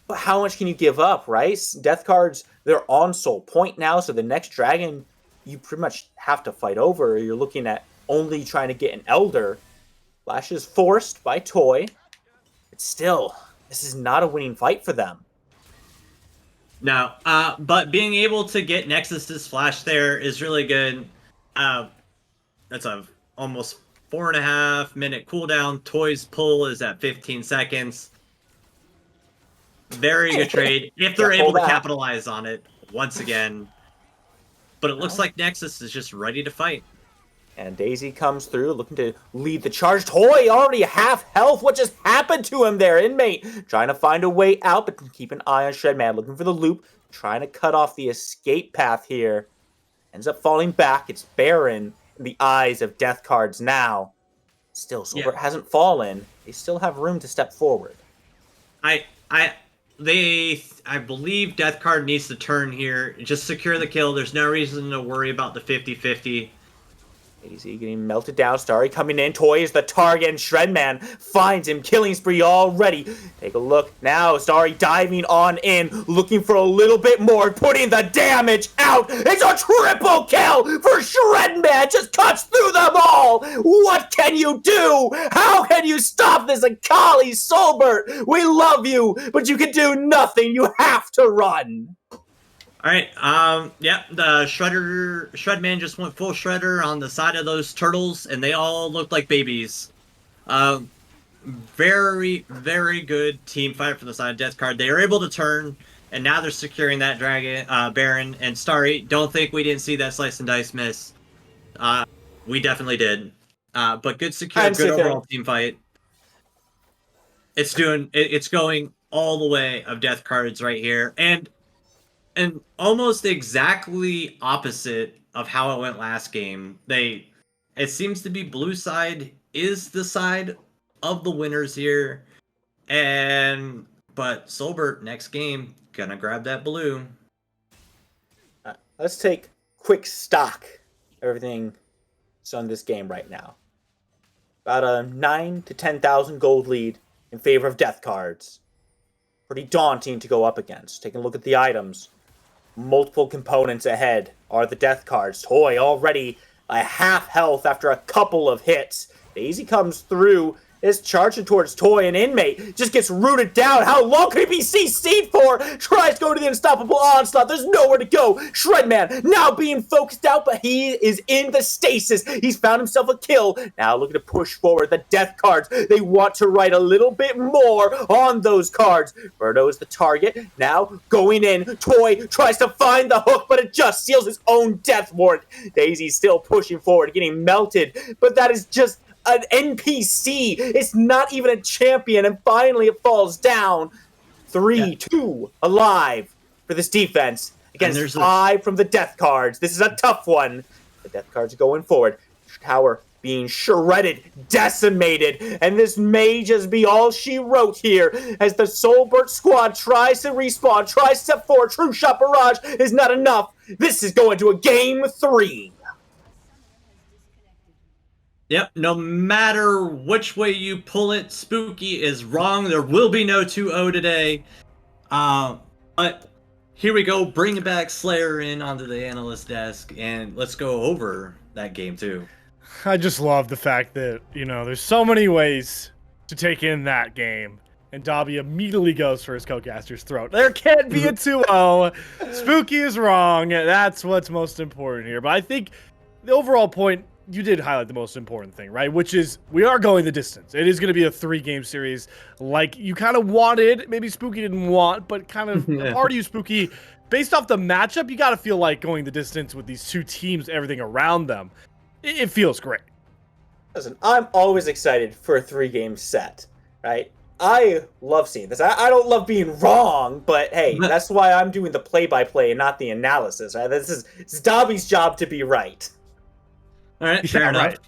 But how much can you give up, right? Death cards, they're on soul point now, so the next dragon you pretty much have to fight over. You're looking at only trying to get an Elder. Flash is forced by Toy. But still, this is not a winning fight for them. No, but being able to get Nexus's flash there is really good. That's a almost 4.5 minute cooldown. Toy's pull is at 15 seconds. Very good trade if they're able to capitalize on it once again. But it looks like Nexus is just ready to fight. And Daisy comes through, looking to lead the charge. Toy already half health. What just happened to him there? Inmate trying to find a way out, but keep an eye on Shredman, looking for the loop, trying to cut off the escape path here. Ends up falling back. It's Baron in the eyes of Death Cards now. Still, Soulbert hasn't fallen. They still have room to step forward. I believe Death Card needs to turn here. Just secure the kill. There's no reason to worry about the 50-50. Daisy getting melted down. Starry coming in. Toy is the target, and Shredman finds him. Killing spree already. Take a look now. Starry diving on in, looking for a little bit more, putting the damage out. It's a triple kill for Shredman. Just cuts through them all. What can you do? How can you stop this Akali Soulbert? We love you, but you can do nothing. You have to run. All right, the Shredman just went full Shredder on the side of those turtles, and they all looked like babies. Very, very good team fight from the side of Death Card. They were able to turn, and now they're securing that dragon, Baron, and Starry. Don't think we didn't see that slice and dice miss. We definitely did. But good secure, good overall team fight. It's going all the way of Death Cards right here, and almost exactly opposite of how it went last game. It seems to be blue side is the side of the winners here, but Soulbert next game gonna grab that blue. Let's take quick stock of everything that's on this game right now. About a 9,000 to 10,000 gold lead in favor of Death Cards. Pretty daunting to go up against. Taking a look at the items. Multiple components ahead are the Death Cards. Toy already a half health after a couple of hits. Daisy comes through, is charging towards Toy, and Inmate just gets rooted down. How long could he be CC'd for? Tries to go to the unstoppable onslaught. There's nowhere to go. Shredman now being focused out, but he is in the stasis. He's found himself a kill. Now looking to push forward. The Death Cards, they want to write a little bit more on those cards. Birdo is the target. Now going in. Toy tries to find the hook, but it just seals his own death warrant. Daisy's still pushing forward, getting melted, but that is just an NPC. It's not even a champion, and finally it falls down. 3-2 alive for this defense against 5 from the Death Cards. This is a tough one. The Death Cards are going forward. Tower being shredded, decimated, and this may just be all she wrote here as the Soulbert squad tries to respawn, tries to step forward. True Shot Barrage is not enough. This is going to a game 3. Yep, no matter which way you pull it, Spooky is wrong. There will be no 2-0 today. But here we go, bringing back Slayer in onto the analyst desk, and let's go over that game too. I just love the fact that, there's so many ways to take in that game. And Dobby immediately goes for his co-caster's throat. There can't be a 2-0. Spooky is wrong. That's what's most important here. But I think the overall point, you did highlight the most important thing, right? Which is we are going the distance. It is going to be a 3-game series like you kind of wanted. Maybe Spooky didn't want, but kind of a part of you, Spooky, based off the matchup, you got to feel like going the distance with these two teams, everything around them. It feels great. Listen, I'm always excited for a 3-game set, right? I love seeing this. I don't love being wrong, but hey, that's why I'm doing the play-by-play and not the analysis, right? It's Dobby's job to be right. All right, fair enough. Right.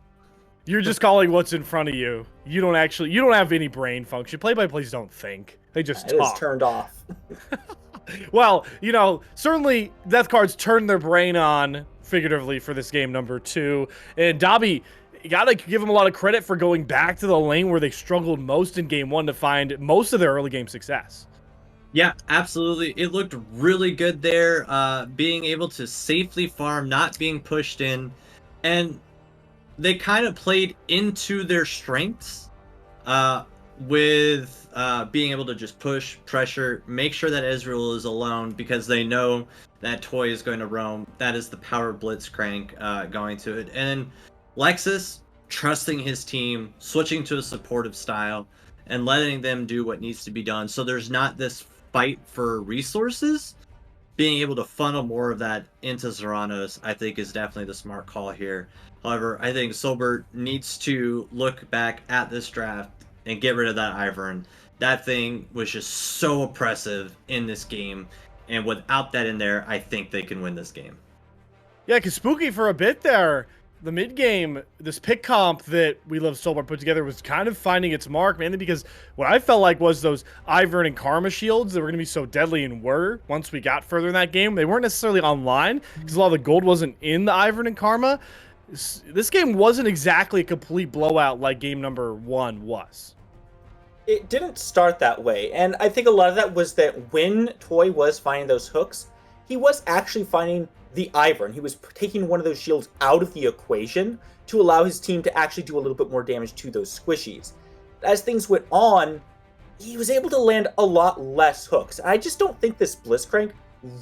You're just calling what's in front of you. You don't have any brain function. Play-by-plays don't think. They just talk. It is turned off. Well, certainly Death Cards turned their brain on, figuratively, for this game number 2. And Dobby, you gotta give them a lot of credit for going back to the lane where they struggled most in game 1 to find most of their early game success. Yeah, absolutely. It looked really good there, being able to safely farm, not being pushed in. And they kind of played into their strengths with being able to just push, pressure, make sure that Israel is alone because they know that Toy is going to roam. That is the power blitzcrank going to it. And Lexus trusting his team, switching to a supportive style, and letting them do what needs to be done. So there's not this fight for resources. Being able to funnel more of that into Zeranos, I think, is definitely the smart call here. However, I think Soulbert needs to look back at this draft and get rid of that Ivern. That thing was just so oppressive in this game, and without that in there, I think they can win this game. Yeah, because Spooky for a bit there, the mid game, this pick comp that We Love Soulbert put together was kind of finding its mark, mainly because what I felt like was those Ivern and Karma shields that were going to be so deadly and were once we got further in that game. They weren't necessarily online because a lot of the gold wasn't in the Ivern and Karma. This game wasn't exactly a complete blowout like game number 1 was. It didn't start that way, and I think a lot of that was that when Toy was finding those hooks, he was actually finding the Ivern. He was taking one of those shields out of the equation to allow his team to actually do a little bit more damage to those squishies. As things went on, he was able to land a lot less hooks. I just don't think this Blitzcrank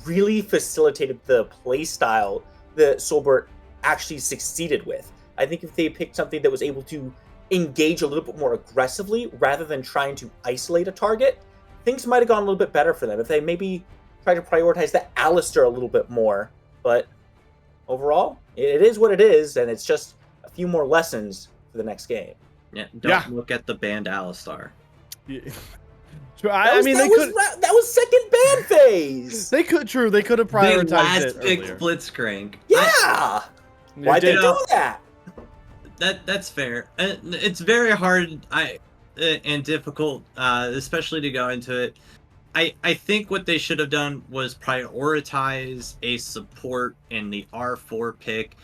really facilitated the playstyle that Soulbert actually succeeded with. I think if they picked something that was able to engage a little bit more aggressively rather than trying to isolate a target, things might have gone a little bit better for them if they maybe tried to prioritize the Alistair a little bit more. But overall, it is what it is, and it's just a few more lessons for the next game. Yeah, don't look at the banned Alistar. Yeah. That was second ban phase. They could have prioritized they last it picked earlier. Blitzcrank. Yeah. Why'd they do that? That's fair. It's very hard and difficult, especially to go into it. I think what they should have done was prioritize a support in the R4 pick,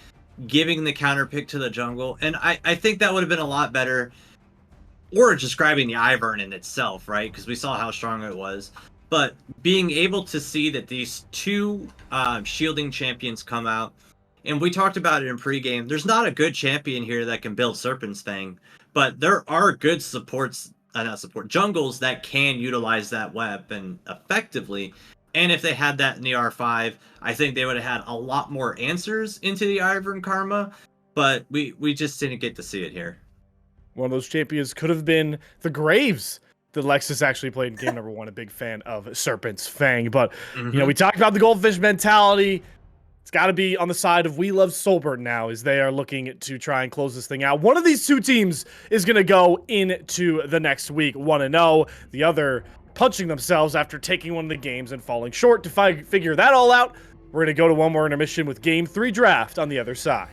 giving the counter pick to the jungle, and I think that would have been a lot better. Or just grabbing the Ivern in itself, right? Because we saw how strong it was. But being able to see that these two shielding champions come out, and we talked about it in pregame, there's not a good champion here that can build Serpent's Fang, but there are good jungles that can utilize that weapon effectively. And if they had that in the R5, I think they would have had a lot more answers into the Ivern Karma, but we just didn't get to see it here. One of those champions could have been the Graves that Lexus actually played in game number 1. A big fan of Serpent's Fang. But, you know, we talked about the goldfish mentality. It's got to be on the side of We Love Soulbert now as they are looking to try and close this thing out. One of these two teams is going to go into the next week 1-0. The other punching themselves after taking one of the games and falling short. To figure that all out, we're going to go to one more intermission with Game 3 draft on the other side.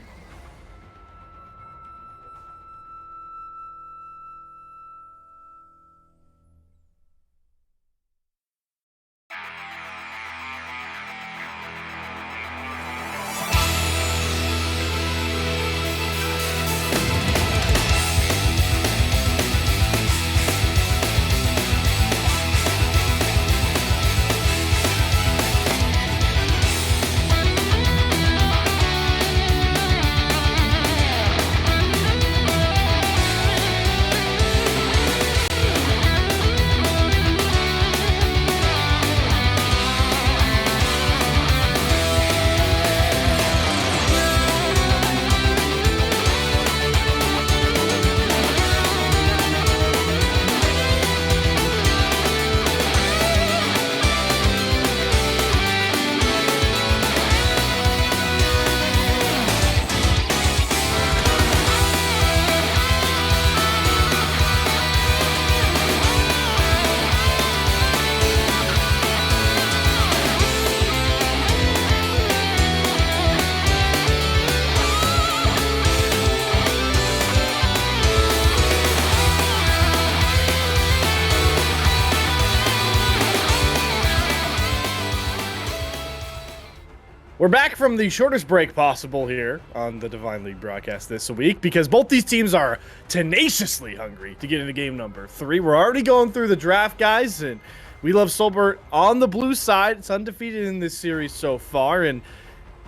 We're back from the shortest break possible here on the Divine League broadcast this week because both these teams are tenaciously hungry to get into game number 3. We're already going through the draft, guys, and We Love Soulbert on the blue side. It's undefeated in this series so far, and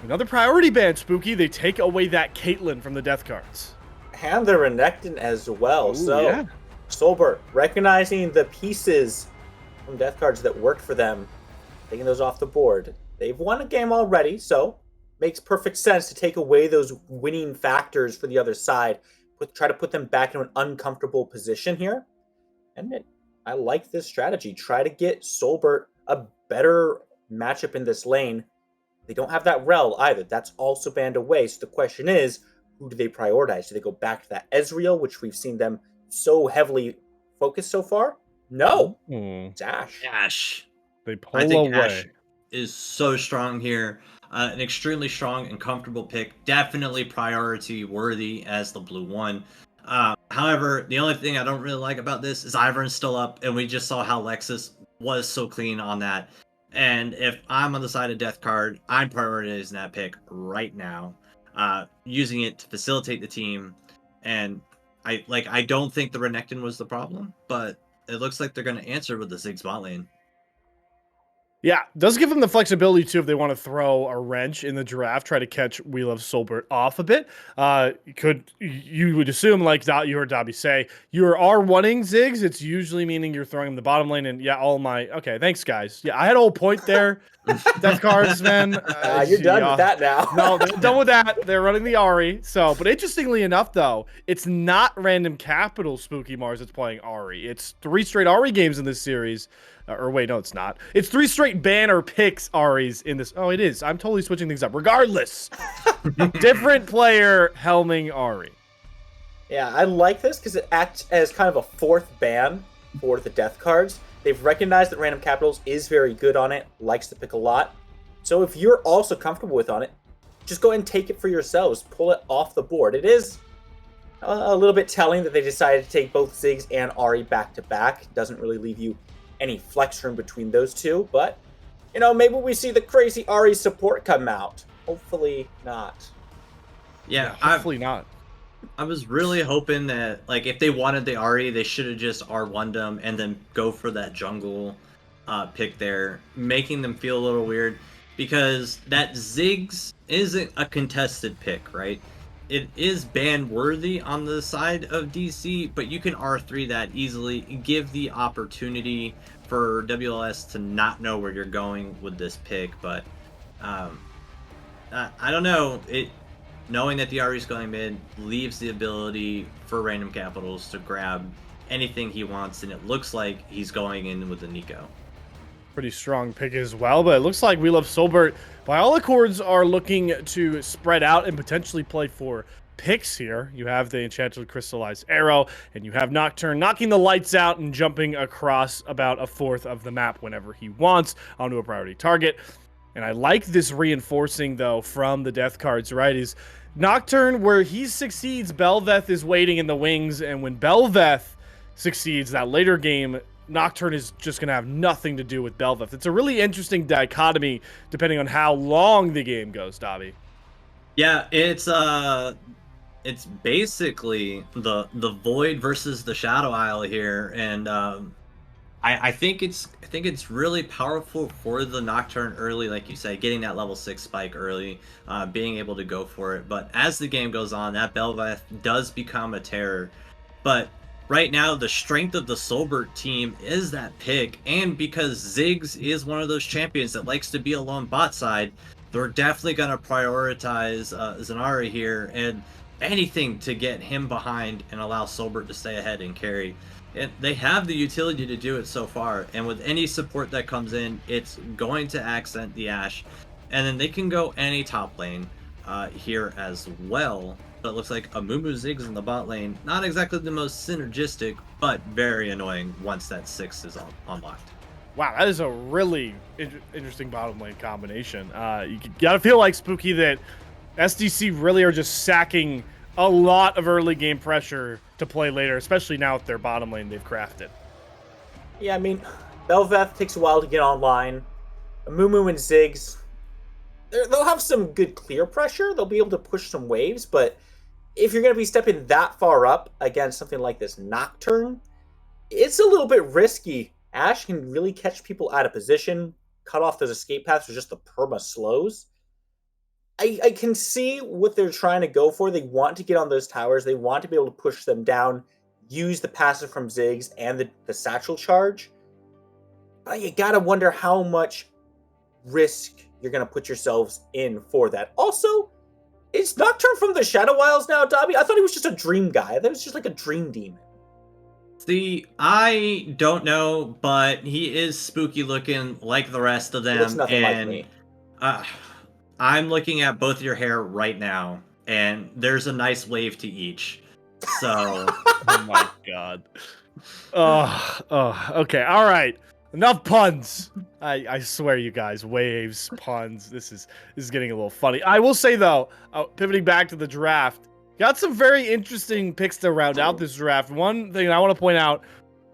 another priority ban, Spooky. They take away that Caitlyn from the death cards. And the Renekton as well. Ooh, So, yeah. Soulbert, recognizing the pieces from death cards that worked for them, taking those off the board. They've won a game already, so makes perfect sense to take away those winning factors for the other side. Try to put them back in an uncomfortable position here. I like this strategy. Try to get Soulbert a better matchup in this lane. They don't have that Rel either. That's also banned away. So the question is, who do they prioritize? Do they go back to that Ezreal, which we've seen them so heavily focus so far? No. It's Ashe. Ash. They I pull think away. Ash is so strong here. An extremely strong and comfortable pick. Definitely priority worthy as the blue one. However, the only thing I don't really like about this is Ivern's still up, and we just saw how Lexus was so clean on that. And if I'm on the side of Death Card, I'm prioritizing that pick right now, using it to facilitate the team. And I don't think the Renekton was the problem, but it looks like they're going to answer with the Ziggs bot lane. Yeah, does give them the flexibility too if they want to throw a wrench in the draft, try to catch We Love Soulbert off a bit. You would assume, like you heard Dobby say, you are wanting Ziggs. It's usually meaning you're throwing him the bottom lane. And yeah, okay, thanks guys. Yeah, I had a whole point there. Death cards, man. You're done with that now. No, they're done with that. They're running the Ari. So, but interestingly enough, though, it's not Random Capital Spooky Mars that's playing Ari. It's 3 straight Ari games in this series. Or wait, no, it's not. It's 3 straight banner picks Aris in this. Oh, it is. I'm totally switching things up. Regardless, different player helming Ari. Yeah, I like this because it acts as kind of a fourth ban for the death cards. They've recognized that Random Capitals is very good on it, likes to pick a lot. So if you're also comfortable with on it, just go ahead and take it for yourselves. Pull it off the board. It is a little bit telling that they decided to take both Ziggs and Ari back to back. Doesn't really leave you any flex room between those two, but maybe we see the crazy Ari support come out. Hopefully not. Yeah, hopefully not. I was really hoping that, like, if they wanted the Ari, they should have just R1'd them and then go for that jungle pick there, making them feel a little weird, because that Ziggs isn't a contested pick, right? It is ban worthy on the side of DC, but you can R3 that easily, give the opportunity for WLS to not know where you're going with this pick. But I don't know. Knowing that the RE is going mid leaves the ability for Random Capitals to grab anything he wants, and it looks like he's going in with the Nico. Pretty strong pick as well, but it looks like We Love Soulbert, by all accords, are looking to spread out and potentially play for picks here. You have the Enchanted Crystallized Arrow, and you have Nocturne knocking the lights out and jumping across about a fourth of the map whenever he wants onto a priority target. And I like this reinforcing, though, from the death cards, right? Is Nocturne, where he succeeds, Belveth is waiting in the wings, and when Belveth succeeds, that later game, Nocturne is just going to have nothing to do with Belveth. It's a really interesting dichotomy depending on how long the game goes, Dobby. Yeah, it's basically the Void versus the Shadow Isle here, and I think it's really powerful for the Nocturne early, like you said, getting that level 6 spike early, being able to go for it. But as the game goes on, that Belveth does become a terror. But right now, the strength of the Soulbert team is that pick, and because Ziggs is one of those champions that likes to be alone bot side, they're definitely going to prioritize Zanara here, and anything to get him behind and allow Soulbert to stay ahead and carry. And they have the utility to do it so far, and with any support that comes in, it's going to accent the Ashe, and then they can go any top lane here as well. But it looks like a Mumu Ziggs in the bot lane, not exactly the most synergistic, but very annoying once that 6 is unlocked. Wow, that is a really interesting bottom lane combination. You gotta feel like, Spooky, that SDC really are just sacking a lot of early game pressure to play later, especially now with their bottom lane they've crafted. Yeah, I mean, Belveth takes a while to get online. Mumu and Ziggs, they'll have some good clear pressure. They'll be able to push some waves, but if you're going to be stepping that far up against something like this Nocturne, it's a little bit risky. Ashe can really catch people out of position, cut off those escape paths with just the perma slows. I can see what they're trying to go for. They want to get on those towers. They want to be able to push them down, use the passive from Ziggs and the satchel charge. But you gotta wonder how much risk you're gonna put yourselves in for that. Also, is Nocturne from the Shadow Isles now, Dobby? I thought he was just a dream guy. I thought he was just like a dream demon. See, I don't know, but he is spooky looking like the rest of them. He looks nothing like and me. I'm looking at both your hair right now, and there's a nice wave to each. So, Oh my god. Okay, all right. Enough puns. I swear, you guys, waves, puns. This is getting a little funny. I will say though, pivoting back to the draft, got some very interesting picks to round out this draft. One thing I want to point out,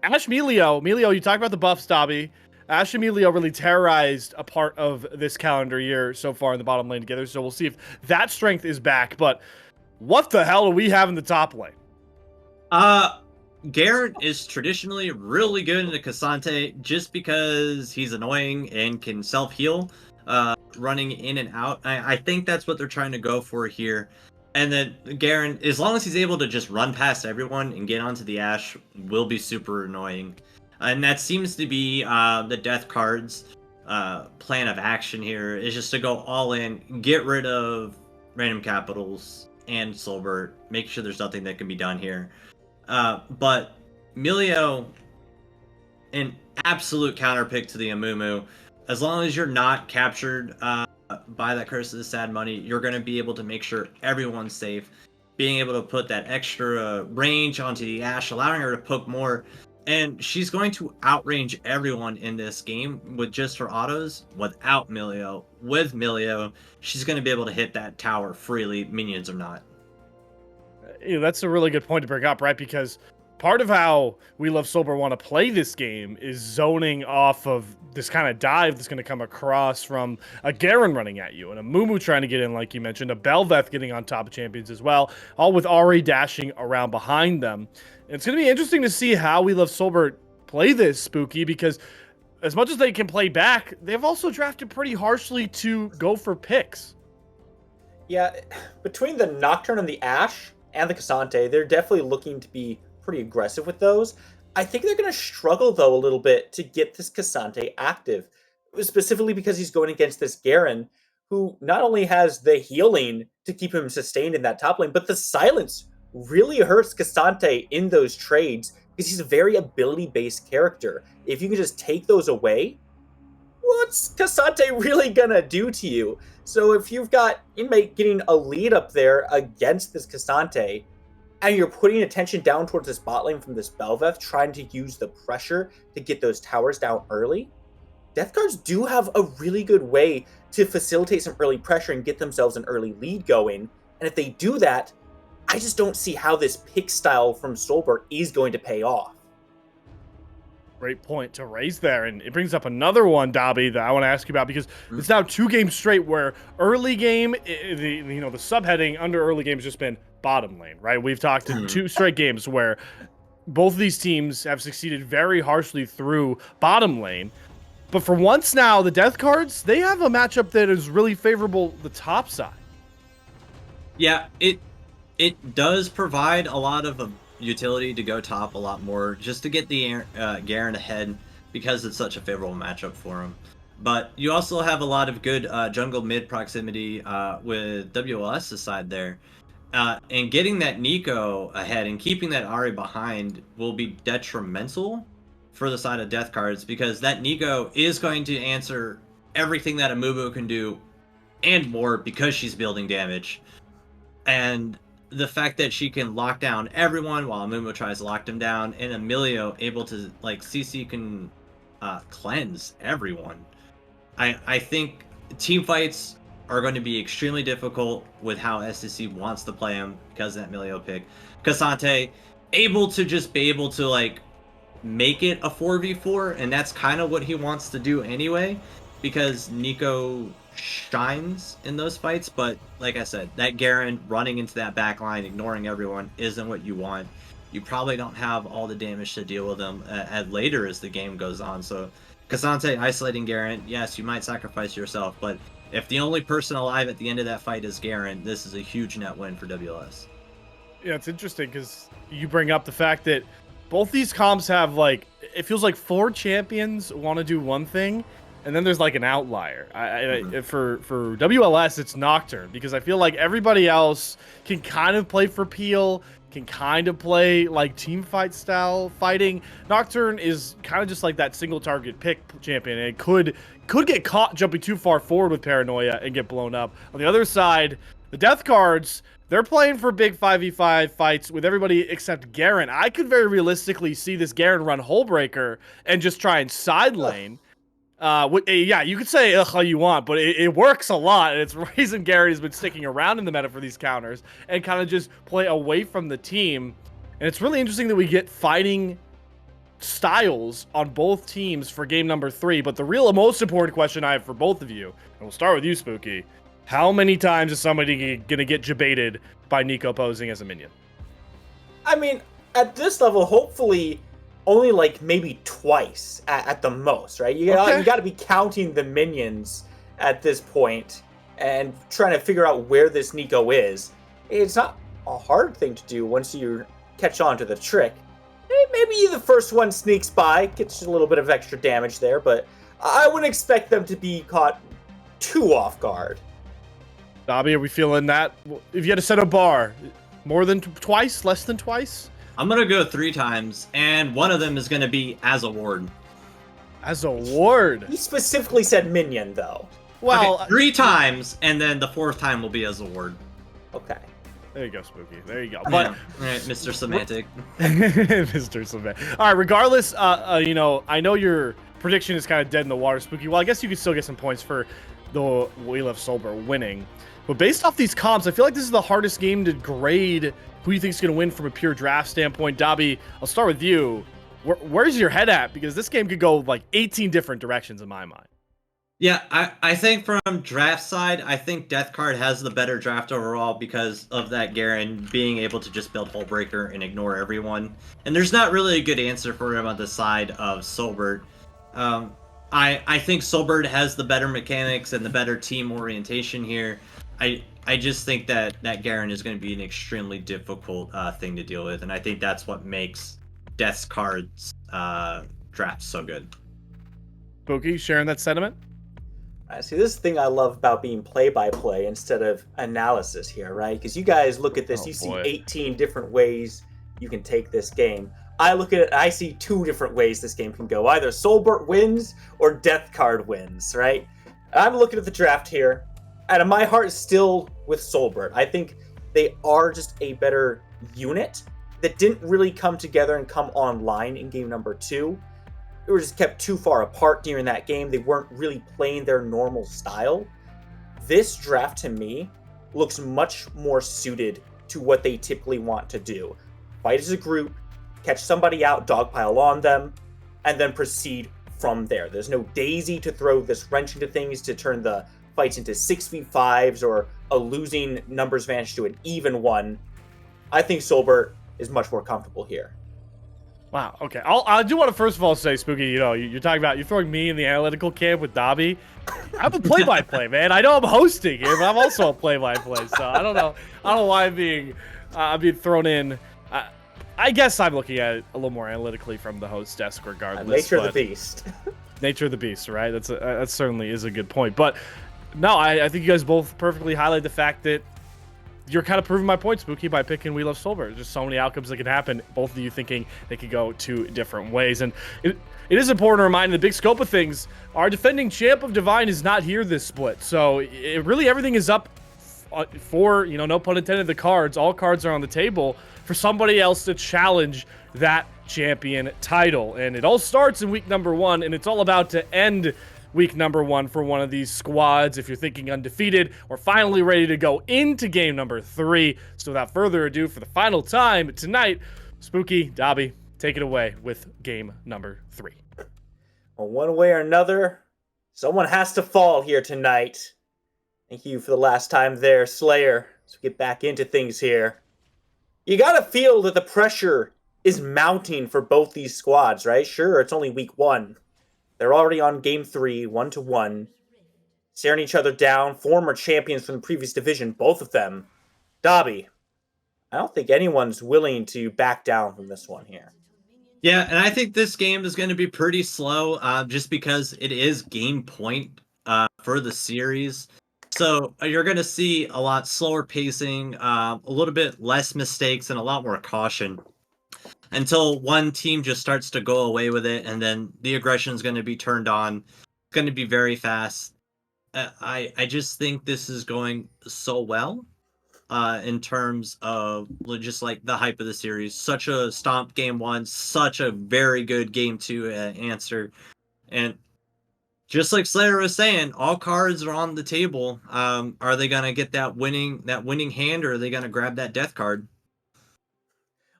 Ash Melio, you talked about the buffs, Dobby. Ash and Melio really terrorized a part of this calendar year so far in the bottom lane together. So we'll see if that strength is back. But what the hell do we have in the top lane? Garen is traditionally really good in the Cassante just because he's annoying and can self-heal, running in and out. I think that's what they're trying to go for here. And then Garen, as long as he's able to just run past everyone and get onto the Ashe, will be super annoying. And that seems to be the Death Card's plan of action here, is just to go all in, get rid of random capitals and Soulbert, make sure there's nothing that can be done here. But Melio, an absolute counterpick to the Amumu. As long as you're not captured by that Curse of the Sad Money, you're going to be able to make sure everyone's safe. Being able to put that extra range onto the Ashe, allowing her to poke more. And she's going to outrange everyone in this game with just her autos. Without Melio, with Melio, she's going to be able to hit that tower freely, minions or not. That's a really good point to bring up, right? Because part of how We Love Soulbert want to play this game is zoning off of this kind of dive that's going to come across from a Garen running at you and a Mumu trying to get in, like you mentioned, a Belveth getting on top of champions as well, all with Ahri dashing around behind them. And it's going to be interesting to see how We Love Soulbert play this, Spooky, because as much as they can play back, they've also drafted pretty harshly to go for picks. Yeah, between the Nocturne and the Ashe and the Cassante, they're definitely looking to be pretty aggressive with those. I think they're going to struggle, though, a little bit to get this Cassante active, specifically because he's going against this Garen, who not only has the healing to keep him sustained in that top lane, but the silence really hurts Cassante in those trades because he's a very ability-based character. If you can just take those away, what's Cassante really going to do to you? So if you've got Inmate getting a lead up there against this Cassante, and you're putting attention down towards this bot lane from this Belveth, trying to use the pressure to get those towers down early, Death Guards do have a really good way to facilitate some early pressure and get themselves an early lead going. And if they do that, I just don't see how this pick style from Soulbert is going to pay off. Great point to raise there, and it brings up another one, Dobby, that I want to ask you about, because it's now 2 games straight where early game, the subheading under early game has just been bottom lane, right? We've talked in 2 straight games where both of these teams have succeeded very harshly through bottom lane. But for once now, the Death Cards, they have a matchup that is really favorable the top side. Yeah, it does provide a lot of utility to go top a lot more, just to get the Garen ahead, because it's such a favorable matchup for him. But you also have a lot of good jungle mid proximity with WLS's side there. And getting that Nico ahead and keeping that Ahri behind will be detrimental for the side of Death Cards, because that Nico is going to answer everything that Amumu can do and more, because she's building damage. And the fact that she can lock down everyone while Amumu tries to lock them down, and Emilio able to, like, CC can cleanse everyone. I think team fights are going to be extremely difficult with how SSC wants to play him because of that Emilio pick. Cassante able to just be able to, like, make it a 4v4, and that's kind of what he wants to do anyway, because Nico shines in those fights. But like I said, that Garen running into that backline, ignoring everyone, isn't what you want. You probably don't have all the damage to deal with them later as the game goes on. So Cassante isolating Garen, yes, you might sacrifice yourself, but If the only person alive at the end of that fight is Garen, this is a huge net win for WLS. Yeah, it's interesting because you bring up the fact that both these comps have like, it feels like 4 champions want to do one thing, and then there's like an outlier. For WLS, it's Nocturne, because I feel like everybody else can kind of play for Peel, can kind of play like team fight style fighting. Nocturne is kind of just like that single target pick champion, and it could get caught jumping too far forward with Paranoia and get blown up. On the other side, the Death Cards, they're playing for big 5v5 fights with everybody except Garen. I could very realistically see this Garen run Hullbreaker and just try and side lane. Yeah, you could say ugh all you want, but it works a lot, and it's the reason Garen has been sticking around in the meta for these counters and kind of just play away from the team. And it's really interesting that we get fighting styles on both teams for game number 3. But the real most important question I have for both of you, and we'll start with you, Spooky. How many times is somebody gonna get jebaited by Nico posing as a minion? I mean, at this level, hopefully only like maybe twice at the most, right? You got to be counting the minions at this point and trying to figure out where this Nico is. It's not a hard thing to do once you catch on to the trick. Maybe the first one sneaks by, gets a little bit of extra damage there, but I wouldn't expect them to be caught too off guard. Dobby, are we feeling that? If you had to set a bar, more than twice, less than twice? I'm going to go 3 times, and one of them is going to be as a ward. As a ward? He specifically said minion, though. Well, okay, 3 times, and then the 4th time will be as a ward. Okay. There you go, Spooky. There you go. But all right, Mr. Semantic. Mr. Semantic. All right, regardless, you know, I know your prediction is kind of dead in the water, Spooky. Well, I guess you could still get some points for the We Love Soulbert winning. But based off these comps, I feel like this is the hardest game to grade who you think is going to win from a pure draft standpoint. Dobby, I'll start with you. Where's your head at? Because this game could go like 18 different directions in my mind. Yeah, I think from draft side, I think Death Card has the better draft overall because of that Garen being able to just build Hullbreaker and ignore everyone. And there's not really a good answer for him on the side of Soulbert. I think Soulbert has the better mechanics and the better team orientation here. I just think that Garen is going to be an extremely difficult thing to deal with, and I think that's what makes Death Card's draft so good. Spooky, sharing that sentiment? See, this is the thing I love about being play-by-play instead of analysis here, right? Because you guys look at this, see 18 different ways you can take this game. I look at it, I see 2 different ways this game can go. Either Soulbert wins or Death Card wins, right? I'm looking at the draft here, and my heart is still with Soulbert. I think they are just a better unit that didn't really come together and come online in game number 2. They were just kept too far apart during that game. They weren't really playing their normal style. This draft, to me, looks much more suited to what they typically want to do. Fight as a group, catch somebody out, dogpile on them, and then proceed from there. There's no Daisy to throw this wrench into things to turn the fights into 6v5s or a losing numbers advantage to an even one. I think Soulbert is much more comfortable here. Wow. Okay. I do want to first of all say, Spooky, you know, you're talking about, you're throwing me in the analytical camp with Dobby. I'm a play-by-play, man. I know I'm hosting here, but I'm also a play-by-play. So I don't know why I'm being thrown in. I guess I'm looking at it a little more analytically from the host desk, regardless. Nature of the beast. Nature of the beast, right? That certainly is a good point. But no, I think you guys both perfectly highlight the fact that you're kind of proving my point, Spooky, by picking We Love Soulbert. There's just so many outcomes that can happen. Both of you thinking they could go 2 different ways. And it is important to remind the big scope of things. Our defending champ of Divine is not here this split. So really everything is up for, you know, no pun intended, the cards. All cards are on the table for somebody else to challenge that champion title. And it all starts in week number 1, and it's all about to end week number 1 for one of these squads. If you're thinking undefeated, we're finally ready to go into game number 3. So without further ado, for the final time tonight, Spooky, Dobby, take it away with game number 3. Well, one way or another, someone has to fall here tonight. Thank you for the last time there, Slayer. Let's get back into things here. You gotta feel that the pressure is mounting for both these squads, right? Sure, it's only week 1. They're already on game 3, 1-1. staring each other down, former champions from the previous division, both of them. Dobby, I don't think anyone's willing to back down from this one here. Yeah, and I think this game is going to be pretty slow, just because it is game point for the series. So you're going to see a lot slower pacing, a little bit less mistakes, and a lot more caution until one team just starts to go away with it, and then the aggression is going to be turned on. It's going to be very fast. I just think this is going so well. In terms of just like the hype of the series. Such a stomp game one, such a very good game two answer. And just like Slayer was saying, all cards are on the table. Are they gonna get that winning hand, or are they gonna grab that death card?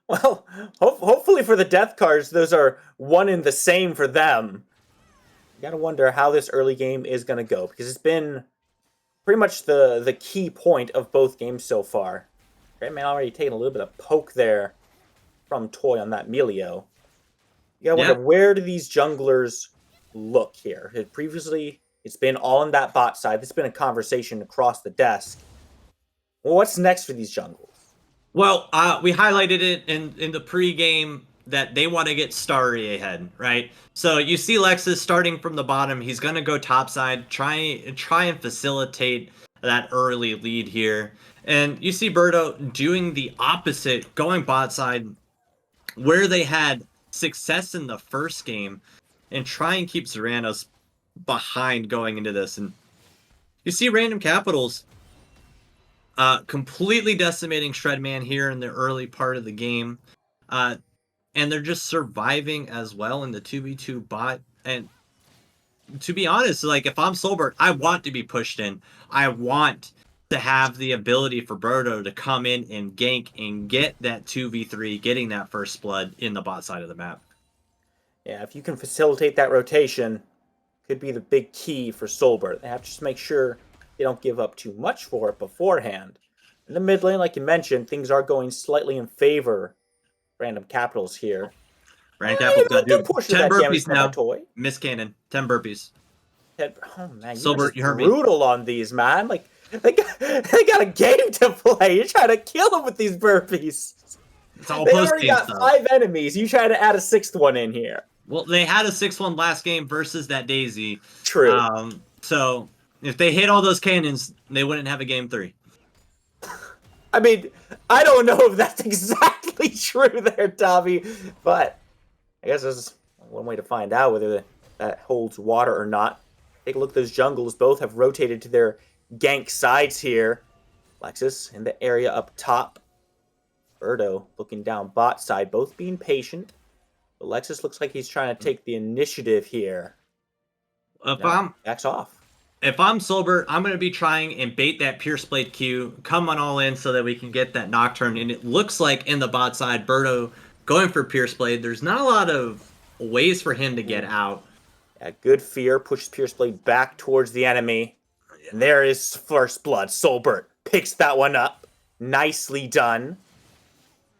Well, hopefully for the death cards, those are one and the same for them. You gotta wonder how this early game is gonna go, because it's been pretty much the key point of both games so far. Grandman already taking a little bit of poke there from Toy on that Melio. You gotta wonder, where do these junglers look here? Previously, it's been all on that bot side. This has been a conversation across the desk. Well, what's next for these junglers? Well, we highlighted it in the pregame that they want to get Starry ahead, right? So you see Lexus starting from the bottom. He's going to go topside, try and facilitate that early lead here. And you see Birdo doing the opposite, going bot side, where they had success in the first game, and try and keep Zeranos behind going into this. And you see Random Capitals completely decimating Shredman here in the early part of the game. And they're just surviving as well in the 2v2 bot. And to be honest, like, if I'm Soulbert, I want to be pushed in. I want to have the ability for Birdo to come in and gank and get that 2v3, getting that first blood in the bot side of the map. Yeah, if you can facilitate that rotation, could be the big key for Soulbert. They have to just make sure they don't give up too much for it beforehand. In the mid lane, like you mentioned, things are going slightly in favor Random Capitals here. Random Capitals got to do 10 burpees now. Toy. Miss Cannon, 10 burpees. Oh man, Soulbert, you're brutal on these, man. Like they got a game to play. You're trying to kill them with these burpees. It's all they already got stuff. 5 enemies. You try to add a 6th one in here. Well, they had a 6-1 last game versus that Daisy. True. So if they hit all those cannons, they wouldn't have a game 3. I mean, I don't know if that's exactly true there, Dobby, but I guess there's one way to find out whether that holds water or not. Take a look at those jungles. Both have rotated to their gank sides here. Lexus in the area up top. Birdo looking down bot side, both being patient. But Lexus looks like he's trying to take the initiative here. Backs off. If I'm Soulbert, I'm going to be trying and bait that Pierce Blade Q, come on all in so that we can get that Nocturne. And it looks like in the bot side, Birdo going for Pierce Blade. There's not a lot of ways for him to get out. Yeah, good fear pushes Pierce Blade back towards the enemy. And there is first blood. Soulbert picks that one up. Nicely done.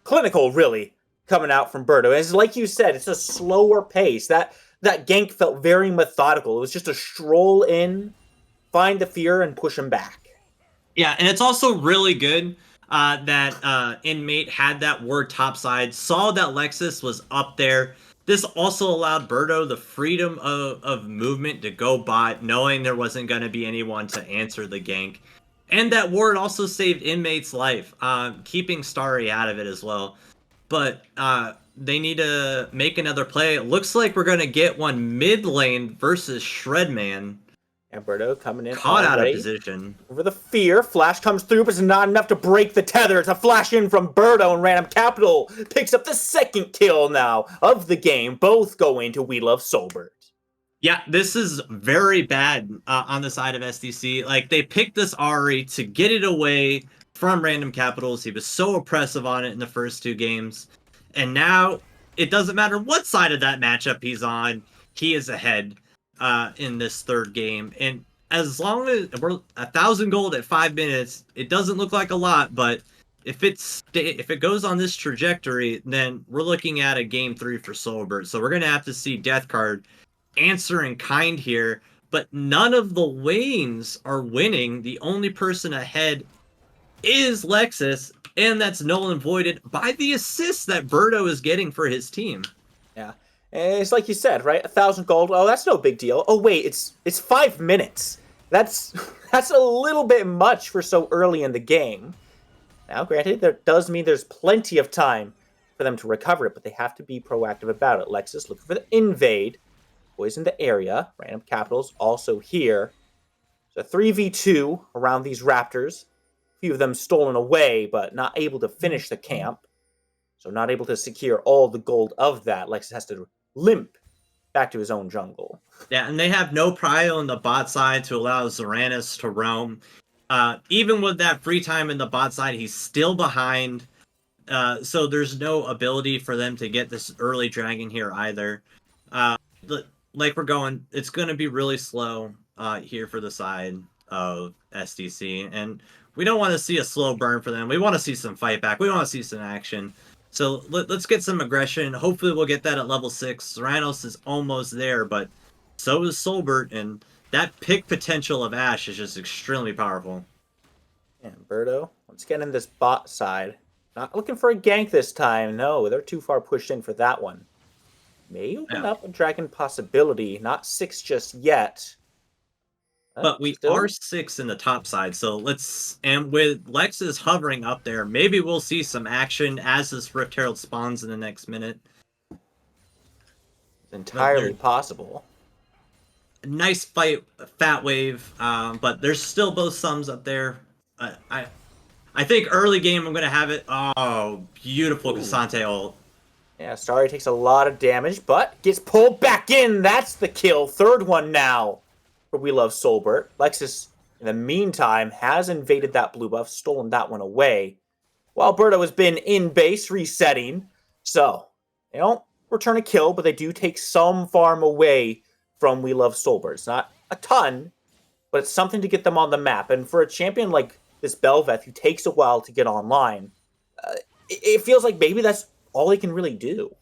Clinical, really, coming out from Birdo. As like you said, it's a slower pace. That gank felt very methodical. It was just a stroll in, find the fear, and push him back. Yeah, and it's also really good that Inmate had that ward topside, saw that Lexus was up there. This also allowed Birdo the freedom of movement to go bot, knowing there wasn't going to be anyone to answer the gank. And that ward also saved Inmate's life, keeping Starry out of it as well. But they need to make another play. It looks like we're going to get one mid lane versus Shredman. And Birdo coming in caught out of position. Over the fear, flash comes through, but it's not enough to break the tether. It's a flash in from Birdo, and Random Capital picks up the second kill now of the game. Both going to We Love Soulbert. Yeah, this is very bad on the side of SDC. Like, they picked this Ari to get it away from Random Capitals. He was so oppressive on it in the first 2 games. And now, it doesn't matter what side of that matchup he's on, he is ahead in this 3rd game. And as long as we're 1,000 gold at 5 minutes, it doesn't look like a lot, but if it goes on this trajectory, then we're looking at a game 3 for Soulbert. So we're going to have to see Death Card answer in kind here, but none of the lanes are winning. The only person ahead is Lexus, and that's null and voided by the assists that Birdo is getting for his team. Yeah. And it's like you said, right? 1,000 gold. Oh, that's no big deal. Oh, wait, it's 5 minutes. That's that's a little bit much for so early in the game. Now, granted, that does mean there's plenty of time for them to recover it, but they have to be proactive about it. Lexus looking for the invade. Boys in the area. Random Capitals also here. So 3v2 around these Raptors. A few of them stolen away, but not able to finish the camp. So not able to secure all the gold of that. Lexus has to limp back to his own jungle. Yeah, and they have no prio on the bot side to allow Zaranis to roam. Even with that free time in the bot side, he's still behind. So there's no ability for them to get this early dragon here either. Like we're going, it's going to be really slow here for the side of SDC. And we don't want to see a slow burn for them. We want to see some fight back. We want to see some action. So let's get some aggression. Hopefully we'll get that at level 6. Zaranos is almost there, but so is Soulbert, and that pick potential of Ashe is just extremely powerful. And Birdo, once again in this bot side. Not looking for a gank this time. No, they're too far pushed in for that one. May open up a dragon possibility. Not 6 just yet. But we are 6 in the top side, so and with Lexus hovering up there, maybe we'll see some action as this Rift Herald spawns in the next minute. It's entirely possible. Nice fight, Fat Wave, but there's still both sums up there. I think early game I'm going to have it. Oh, beautiful Cassante ult. Yeah, Starry takes a lot of damage, but gets pulled back in. That's the kill. Third one now for We Love Soulbert. Lexus, in the meantime, has invaded that blue buff, stolen that one away, while Birdo has been in base resetting. So, they don't return a kill, but they do take some farm away from We Love Soulbert. It's not a ton, but it's something to get them on the map. And for a champion like this Belveth, who takes a while to get online, it feels like maybe that's all they can really do.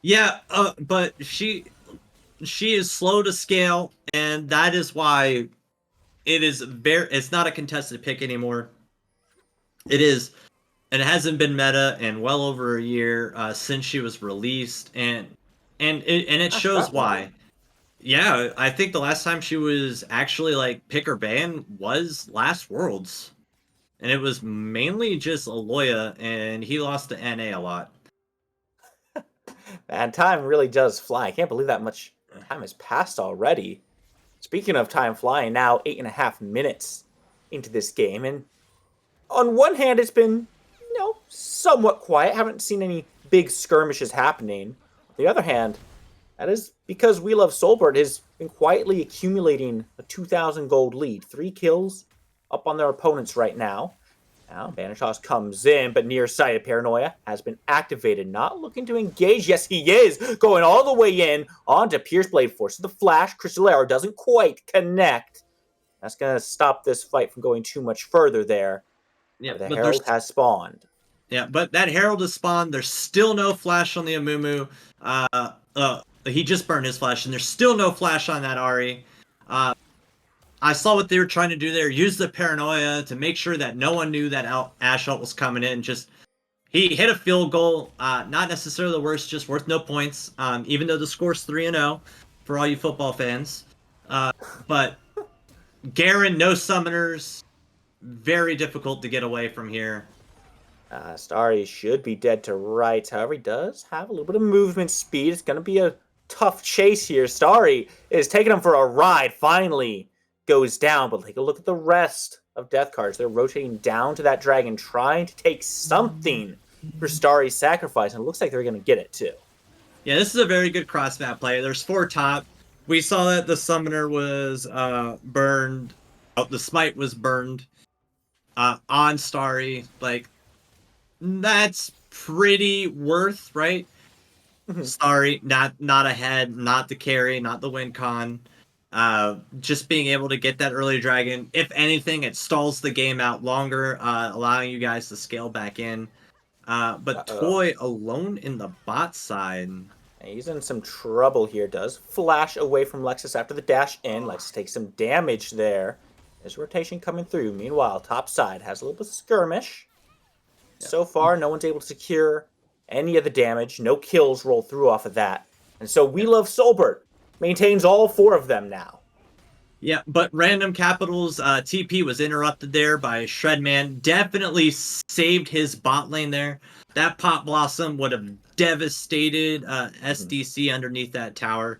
Yeah, but she is slow to scale, and that is why it's not a contested pick anymore. It is, and it hasn't been meta in well over a year since she was released, and it shows why. Yeah, I think the last time she was actually like pick or ban was last Worlds. And it was mainly just Aloya, and he lost to NA a lot. And time really does fly. I can't believe that much time has passed already. Speaking of time flying, now 8.5 minutes into this game. And on one hand, it's been, somewhat quiet. Haven't seen any big skirmishes happening. On the other hand, that is because We Love Soulbert has been quietly accumulating a 2,000 gold lead. 3 kills up on their opponents right now. Now, Banishos comes in, but nearsighted Paranoia has been activated. Not looking to engage. Yes, he is. Going all the way in onto Pierce Blade Force. So the flash, Crystal Arrow doesn't quite connect. That's going to stop this fight from going too much further there. Yeah, the Herald has spawned. Yeah, but that Herald has spawned. There's still no flash on the Amumu. He just burned his flash, and there's still no flash on that Ahri. I saw what they were trying to do there. Use the Paranoia to make sure that no one knew that Ashe ult was coming in. He hit a field goal. Not necessarily the worst, just worth no points. Even though the score's 3-0 for all you football fans. But Garen, no summoners. Very difficult to get away from here. Starry should be dead to rights. However, he does have a little bit of movement speed. It's going to be a tough chase here. Starry is taking him for a ride. Finally goes down, but take a look at the rest of death cards. They're rotating down to that dragon, trying to take something for Starry's sacrifice, and it looks like they're going to get it too. Yeah, this is a very good cross-map play. There's 4 top. We saw that the summoner was burned. The smite was burned on Starry. Like, that's pretty worth, right? Starry, not ahead, not the carry, not the win con. Just being able to get that early dragon. If anything, it stalls the game out longer, allowing you guys to scale back in. But Toy alone in the bot side. He's in some trouble here. Does flash away from Lexus after the dash in. Lexus takes some damage there. There's rotation coming through. Meanwhile, top side has a little bit of skirmish. So far, no one's able to secure any of the damage. No kills roll through off of that. And so We Love Soulbert maintains all 4 of them now. Yeah, but Random Capital's TP was interrupted there by Shredman. Definitely saved his bot lane there. That Pop Blossom would have devastated SDC underneath that tower.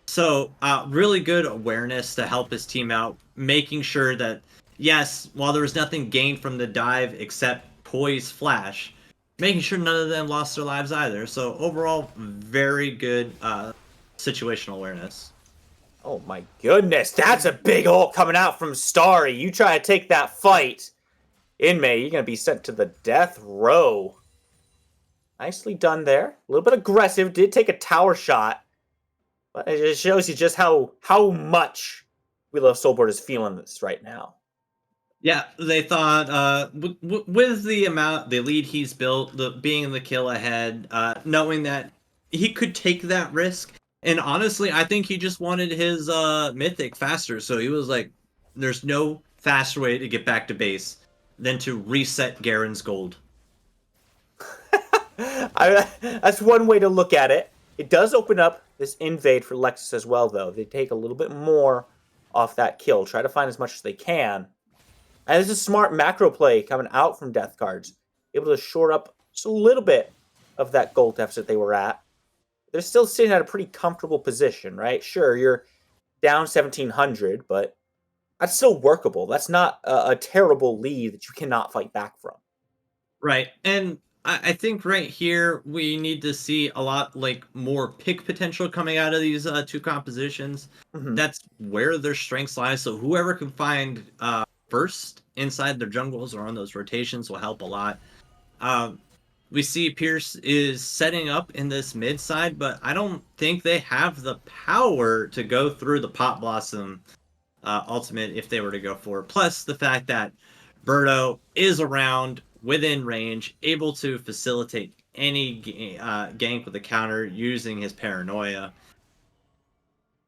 So really good awareness to help his team out, making sure that, yes, while there was nothing gained from the dive except Poise Flash, making sure none of them lost their lives either. So overall, very good situational awareness. Oh my goodness, that's a big ult coming out from Starry. You try to take that fight, Inmate, you're going to be sent to the death row. Nicely done there. A little bit aggressive, did take a tower shot. But it just shows you just how much We Love Soulbert is feeling this right now. Yeah, they thought with the lead he's built, being the kill ahead, knowing that he could take that risk. And honestly, I think he just wanted his mythic faster. So he was like, there's no faster way to get back to base than to reset Garen's gold. That's one way to look at it. It does open up this invade for Lexus as well, though. They take a little bit more off that kill. Try to find as much as they can. And this is a smart macro play coming out from Death Cards. Able to shore up just a little bit of that gold deficit they were at. They're still sitting at a pretty comfortable position, right? Sure, you're down 1,700, but that's still workable. That's not a terrible lead that you cannot fight back from. Right. And I think right here we need to see a lot more pick potential coming out of these two compositions. That's where their strengths lie. So whoever can find first inside their jungles or on those rotations will help a lot. We see Pierce is setting up in this mid side, but I don't think they have the power to go through the Pop Blossom ultimate if they were to go for it. Plus the fact that Birdo is around within range, able to facilitate any gank with a counter using his paranoia.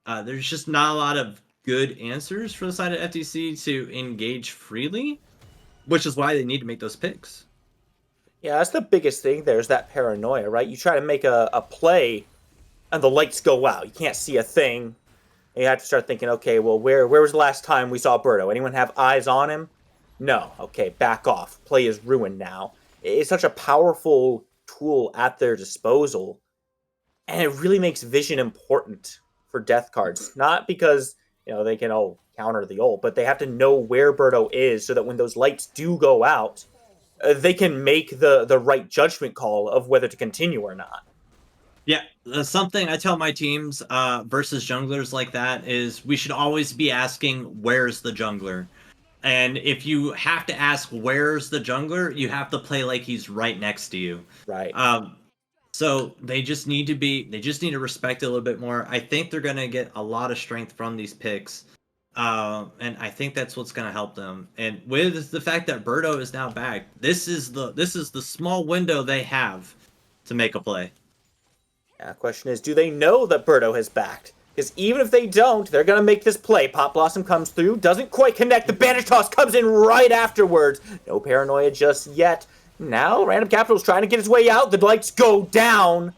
There's just not a lot of good answers for the side of FTC to engage freely, which is why they need to make those picks. Yeah, that's the biggest thing. There's that paranoia, right? You try to make a play, and the lights go out. You can't see a thing. And you have to start thinking, okay, well, where was the last time we saw Birdo? Anyone have eyes on him? No. Okay, back off. Play is ruined now. It's such a powerful tool at their disposal, and it really makes vision important for Death Cards. Not because they can all counter the ult, but they have to know where Birdo is so that when those lights do go out, they can make the right judgment call of whether to continue or not. Yeah, something I tell my teams versus junglers like that is we should always be asking, where's the jungler? And if you have to ask, where's the jungler, you have to play like he's right next to you. Right. So they just need to respect it a little bit more. I think they're going to get a lot of strength from these picks. And I think that's what's going to help them. And with the fact that Birdo is now back, this is the small window they have to make a play. Yeah, the question is, do they know that Birdo has backed? Because even if they don't, they're going to make this play. Pop Blossom comes through, doesn't quite connect. The Banish Toss comes in right afterwards. No paranoia just yet. Now, Random Capital's trying to get his way out. The lights go down.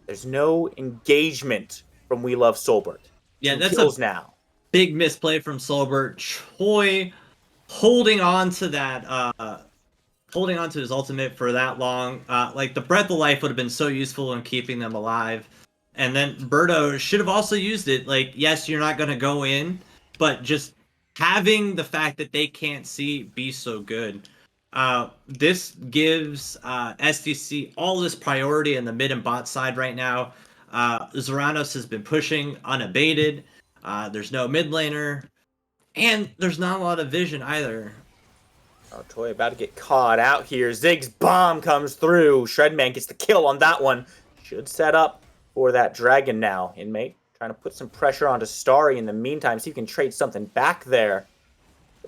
There's no engagement from We Love Soulbert. Yeah, that's kills now. Big misplay from Soulbert. Choi holding on to that, holding on to his ultimate for that long. The Breath of Life would have been so useful in keeping them alive. And then Birdo should have also used it. Yes, you're not going to go in, but just having the fact that they can't see be so good. This gives SDC all this priority in the mid and bot side right now. Zeranos has been pushing unabated. There's no mid laner, and there's not a lot of vision either. Oh, Toy about to get caught out here. Zig's bomb comes through. Shredman gets the kill on that one. Should set up for that dragon now. Inmate trying to put some pressure onto Starry in the meantime, see if he can trade something back there.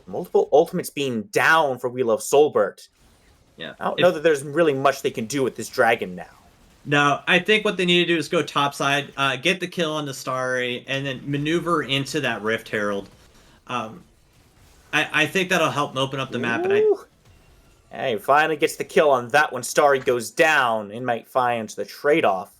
Multiple ultimates being down for We Love Soulbert. Yeah, I don't know that there's really much they can do with this dragon now. No, I think what they need to do is go topside, get the kill on the Starry, and then maneuver into that Rift Herald. Um, I think that'll help open up the map, and Ooh. Hey, finally gets the kill on that one. Starry goes down. Inmate finds the trade-off.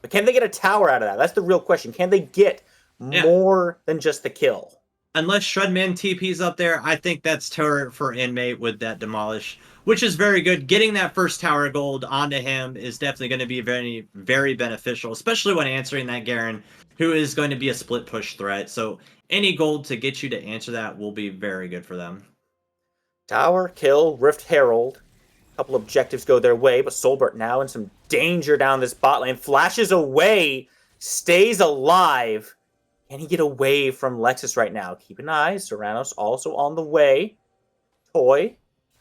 But can they get a tower out of that? That's the real question. Can they get more than just the kill? Unless Shredman TP's up there, I think that's turret for Inmate with that Demolish, which is very good. Getting that first tower gold onto him is definitely going to be very, very beneficial, especially when answering that Garen, who is going to be a split push threat. So any gold to get you to answer that will be very good for them. Tower, kill, Rift Herald. A couple objectives go their way, but Soulbert now in some danger down this bot lane. Flashes away, stays alive. Can he get away from Lexus right now? Keep an eye. Serranos also on the way. Toy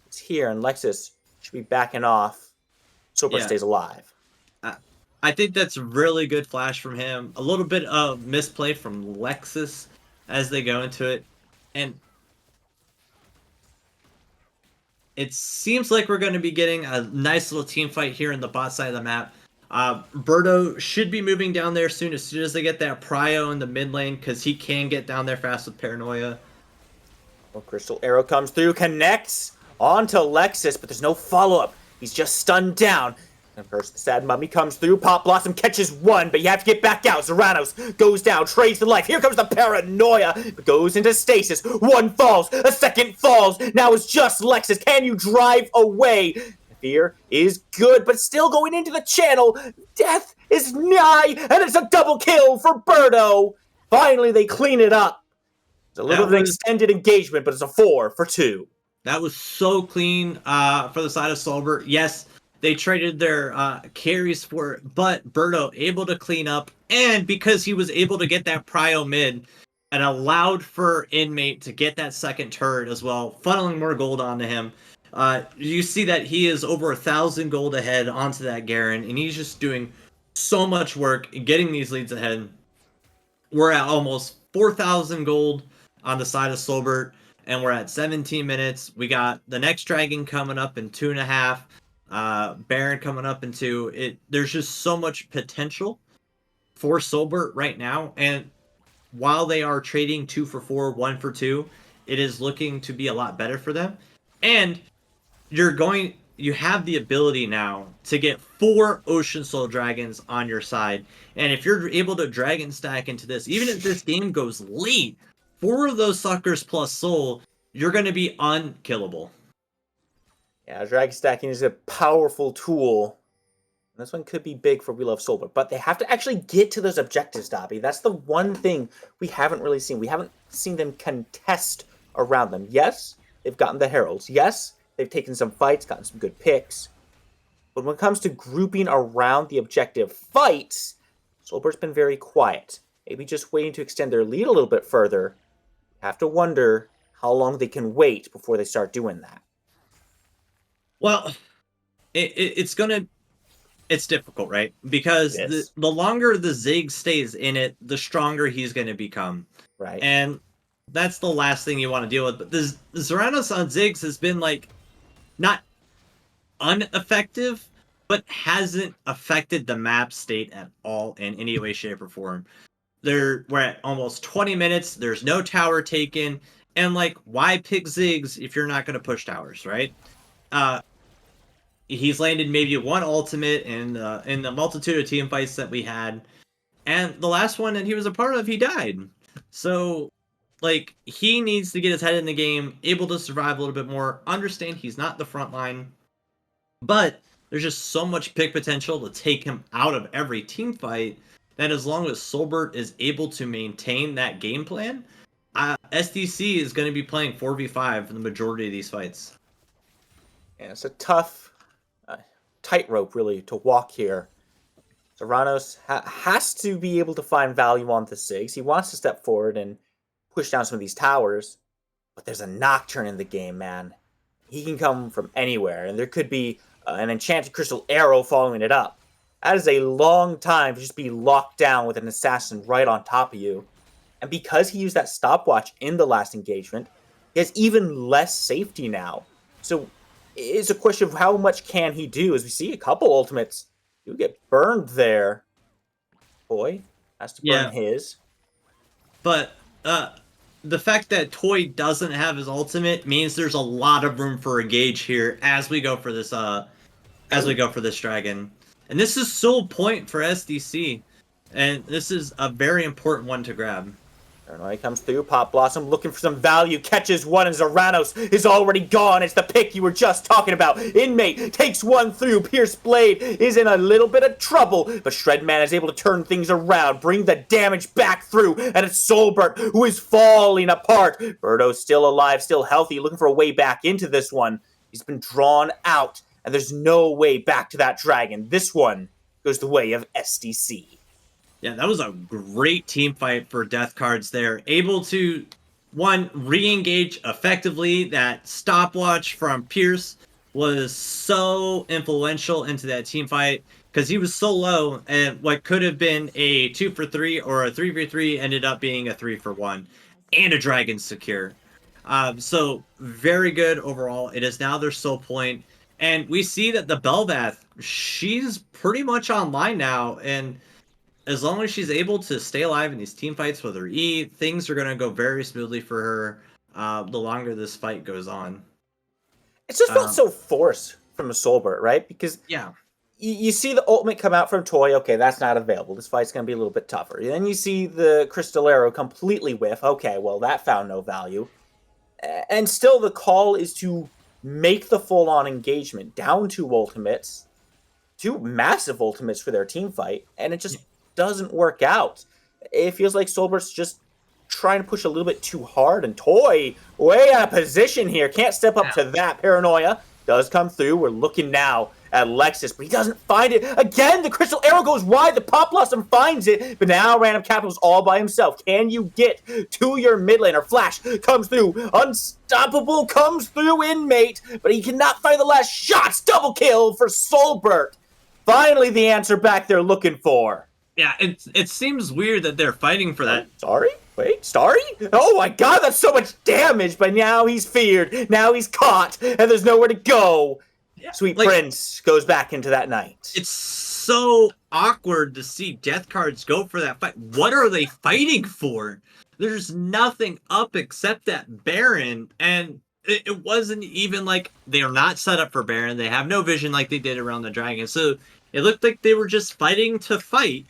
is here, and Lexus should be backing off. Soulbert stays alive. I think that's really good flash from him. A little bit of misplay from Lexus as they go into it. And it seems like we're going to be getting a nice little team fight here in the bot side of the map. Birdo should be moving down there soon as they get that prio in the mid lane, because he can get down there fast with Paranoia. Well, Crystal Arrow comes through, connects onto Lexus, but there's no follow-up. He's just stunned down. And first, the Sad Mummy comes through. Pop Blossom catches one, but you have to get back out. Serranos goes down, trades the life. Here comes the Paranoia, but goes into stasis. One falls, a second falls. Now it's just Lexus. Can you drive away? Fear is good, but still going into the channel. Death is nigh, and it's a double kill for Birdo. Finally, they clean it up. It's a little bit of an extended engagement, but it's a 4 for 2. That was so clean for the side of Soulbert. Yes, they traded their carries for it, but Birdo able to clean up, and because he was able to get that prio mid and allowed for Inmate to get that second turret as well, funneling more gold onto him. You see that he is over 1,000 gold ahead onto that Garen, and he's just doing so much work getting these leads ahead. We're at almost 4,000 gold on the side of Soulbert, and we're at 17 minutes. We got the next dragon coming up in 2.5. Baron coming up in 2. There's just so much potential for Soulbert right now, and while they are trading 2 for 4, 1 for 2, it is looking to be a lot better for them. And you have the ability now to get 4 Ocean Soul Dragons on your side. And if you're able to Dragon stack into this, even if this game goes late, 4 of those suckers plus Soul, you're going to be unkillable. Yeah, Dragon stacking is a powerful tool. And this one could be big for We Love Soulbert, but they have to actually get to those objectives, Dobby. That's the one thing we haven't really seen. We haven't seen them contest around them. Yes, they've gotten the Heralds. Yes, they've taken some fights, gotten some good picks. But when it comes to grouping around the objective fights, Soulbert's been very quiet. Maybe just waiting to extend their lead a little bit further. Have to wonder how long they can wait before they start doing that. Well, it's difficult, right? Because the longer the Zig stays in it, the stronger he's going to become. Right. And that's the last thing you want to deal with. But the Serranos on Ziggs has been not ineffective, but hasn't affected the map state at all in any way, shape, or form. We're at almost 20 minutes. There's no tower taken. And why pick Ziggs if you're not going to push towers, right? He's landed maybe 1 ultimate in the multitude of team fights that we had. And the last one that he was a part of, he died. So he needs to get his head in the game, able to survive a little bit more, understand he's not the front line, but there's just so much pick potential to take him out of every team fight that as long as Soulbert is able to maintain that game plan, SDC is going to be playing 4v5 for the majority of these fights. Yeah, it's a tough tightrope, really, to walk here. Serranos has to be able to find value on the Ziggs. He wants to step forward and push down some of these towers, but there's a Nocturne in the game, man. He can come from anywhere, and there could be an enchanted Crystal Arrow following it up. That is a long time to just be locked down with an assassin right on top of you. And because he used that stopwatch in the last engagement, he has even less safety now. So it's a question of how much can he do, as we see a couple ultimates You get burned there. Boy has to burn Yeah, his. but the fact that Toy doesn't have his ultimate means there's a lot of room for a gauge here as we go for this dragon. And this is sole point for SDC. And this is a very important one to grab. He comes through. Pop Blossom looking for some value. Catches one, and Zeranos is already gone. It's the pick you were just talking about. Inmate takes one through. Pierce Blade is in a little bit of trouble, but Shredman is able to turn things around, bring the damage back through, and it's Soulbert who is falling apart. Birdo's still alive, still healthy, looking for a way back into this one. He's been drawn out, and there's no way back to that dragon. This one goes the way of SDC. Yeah, that was a great team fight for Death Cards there. Able to, one, re-engage effectively. That stopwatch from Pierce was so influential into that team fight because he was so low, and what could have been a 2-for-3 or a 3-for-3 ended up being a 3-for-1 and a dragon secure. So very good overall. It is now their sole point. And we see that the Belvath, she's pretty much online now, and as long as she's able to stay alive in these team fights with her E, things are going to go very smoothly for her the longer this fight goes on. It just felt so forced from a Soulbert, right? Because yeah, you see the ultimate come out from Toy. Okay, that's not available. This fight's going to be a little bit tougher. And then you see the Crystal Arrow completely whiff. Okay, well, that found no value. And still the call is to make the full-on engagement down to ultimates, 2 massive ultimates for their team fight, and it just doesn't work out. It feels like Soulbert's just trying to push a little bit too hard, and Toy way out of position here. Can't step up to that. Paranoia does come through. We're looking now at Lexus, but he doesn't find it. Again, the Crystal Arrow goes wide. The Pop Blossom finds it, but now Random Capital's all by himself. Can you get to your mid laner? Flash comes through. Unstoppable comes through Inmate, but he cannot find the last shots. Double kill for Soulbert. Finally, the answer back they're looking for. Yeah, it seems weird that they're fighting for that. Sorry? Wait, Starry? Oh my god, that's so much damage, but now he's feared, now he's caught, and there's nowhere to go. Yeah, Sweet Prince goes back into that night. It's so awkward to see Death Cards go for that fight. What are they fighting for? There's nothing up except that Baron, and it wasn't even like they're not set up for Baron. They have no vision like they did around the dragon, so it looked like they were just fighting to fight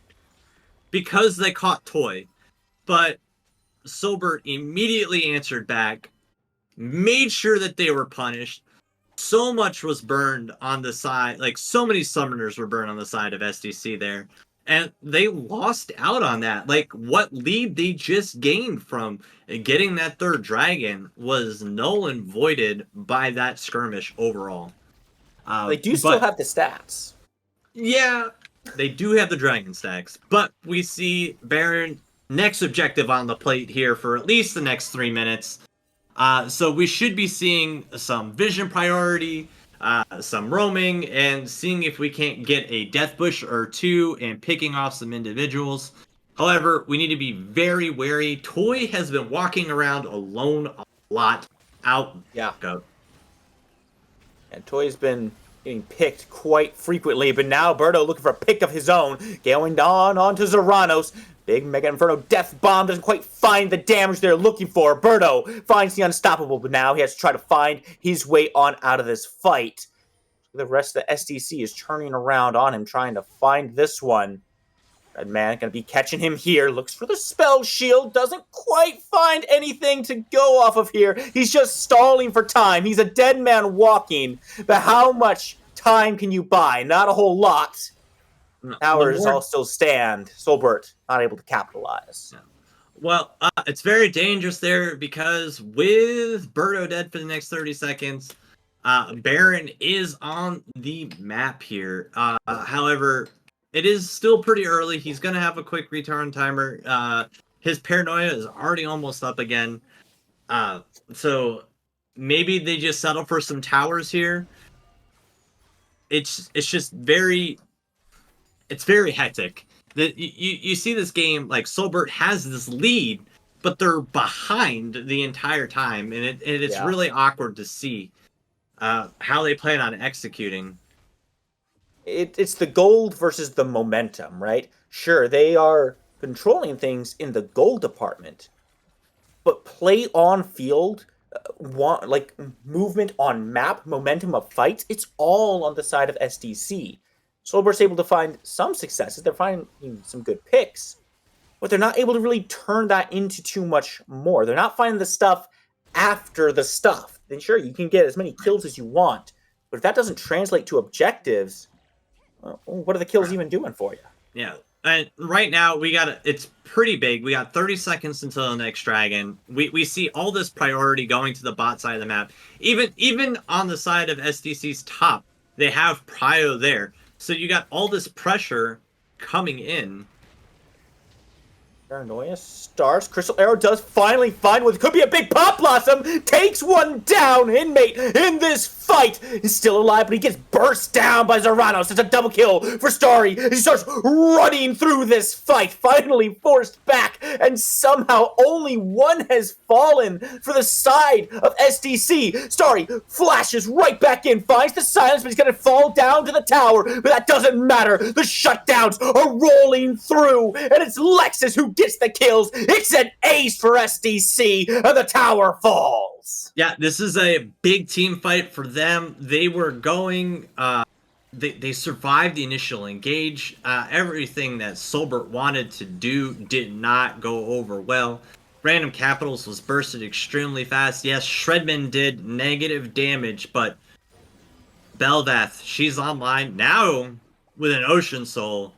because they caught Toy. But Soulbert immediately answered back, made sure that they were punished. So much was burned on the side, like so many summoners were burned on the side of SDC there. And they lost out on that. Like what lead they just gained from getting that third dragon was null and voided by that skirmish overall. They do still have the stats. Yeah, they do have the dragon stacks, but we see Baron next objective on the plate here for at least the next 3 minutes. So we should be seeing some vision priority, some roaming, and seeing if we can't get a death bush or 2 and picking off some individuals. However, we need to be very wary. Toy has been walking around alone a lot out. Yeah. Go. And Toy's been getting picked quite frequently, but now Birdo looking for a pick of his own, going on to Zeranos. Big Mega Inferno Death Bomb doesn't quite find the damage they're looking for. Birdo finds the Unstoppable, but now he has to try to find his way on out of this fight. The rest of the SDC is turning around on him, trying to find this one. Red Man gonna be catching him here. Looks for the spell shield. Doesn't quite find anything to go off of here. He's just stalling for time. He's a dead man walking. But how much time can you buy? Not a whole lot. Towers all still stand. Soulbert not able to capitalize. Yeah. Well, it's very dangerous there because with Birdo dead for the next 30 seconds, Baron is on the map here. However, it is still pretty early. He's going to have a quick return timer. His paranoia is already almost up again. So maybe they just settle for some towers here. It's just very... It's very hectic. You see this game, like, Soulbert has this lead, but they're behind the entire time, and it's really awkward to see how they plan on executing. it's the gold versus the momentum, right? Sure, they are controlling things in the gold department, but play on field, like movement on map, momentum of fights, it's all on the side of SDC. Soulbert's able to find some successes. They're finding some good picks, but they're not able to really turn that into too much more. They're not finding the stuff after the stuff. Then sure, you can get as many kills as you want, but if that doesn't translate to objectives, well, what are the kills even doing for you? Yeah. And right now it's pretty big. We got 30 seconds until the next dragon. We see all this priority going to the bot side of the map. Even on the side of SDC's top, they have prio there. So you got all this pressure coming in. Paranoia stars. Crystal Arrow does finally find what could be a big Pop Blossom. Takes one down. Inmate in this fight is still alive, but he gets burst down by Zeranos. It's a double kill for Starry. He starts running through this fight, finally forced back, and somehow only one has fallen for the side of SDC. Starry flashes right back in, finds the silence, but he's going to fall down to the tower, but that doesn't matter. The shutdowns are rolling through, and it's Lexus who gets the kills. It's an ace for SDC, and the tower falls. Yeah, this is a big team fight for them. They were going, they survived the initial engage. Everything that Soulbert wanted to do did not go over well. Random Capitals was bursted extremely fast. Yes, Shredman did negative damage, but Belvath, she's online now with an Ocean Soul.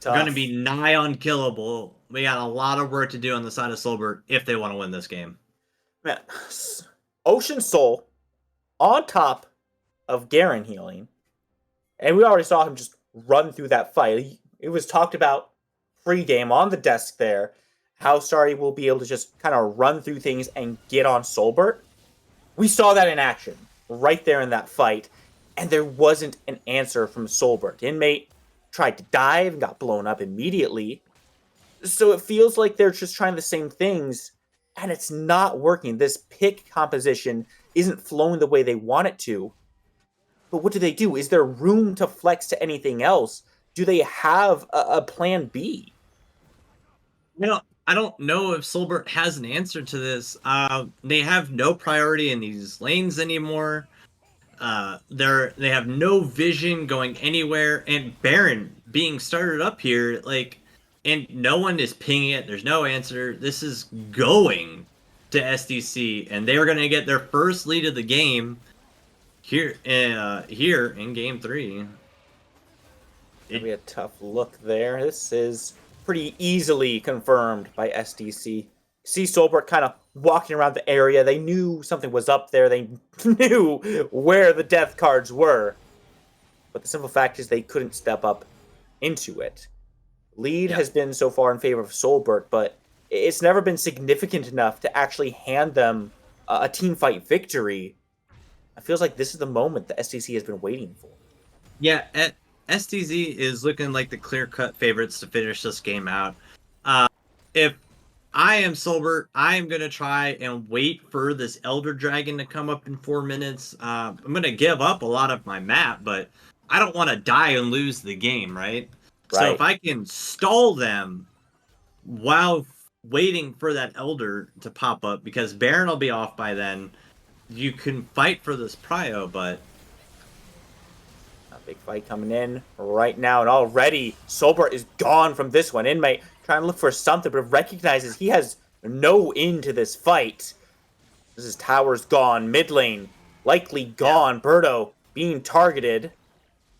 Going to be nigh unkillable. We got a lot of work to do on the side of Soulbert if they want to win this game. Man, Ocean Soul on top of Garen healing, and we already saw him just run through that fight. It was talked about pre-game on the desk there, how Starry will be able to just kind of run through things and get on Soulbert. We saw that in action right there in that fight, and there wasn't an answer from Soulbert. Inmate tried to dive and got blown up immediately. So it feels like they're just trying the same things, and it's not working. This pick composition isn't flowing the way they want it to. But what do? Is there room to flex to anything else? Do they have a plan B? I don't know if Soulbert has an answer to this. They have no priority in these lanes anymore. They have no vision going anywhere, and Baron being started up here, and no one is pinging it. There's no answer. This is going to SDC, and they are going to get their first lead of the game here in Game 3. It'll be a tough look there. This is pretty easily confirmed by SDC. See Soulbert kind of walking around the area. They knew something was up there. They knew where the death cards were. But the simple fact is they couldn't step up into it. Lead has been so far in favor of Soulbert, but it's never been significant enough to actually hand them a team fight victory. It feels like this is the moment that SDC has been waiting for. Yeah, SDZ is looking like the clear-cut favorites to finish this game out. If I am Soulbert, I am going to try and wait for this Elder Dragon to come up in 4 minutes. I'm going to give up a lot of my map, but I don't want to die and lose the game, right? So if I can stall them while waiting for that Elder to pop up, because Baron will be off by then, you can fight for this prio, but... A big fight coming in right now, and already Soulbert is gone from this one. Inmate trying to look for something, but recognizes he has no end to this fight. This is Tower's gone, mid lane likely gone. Birdo being targeted.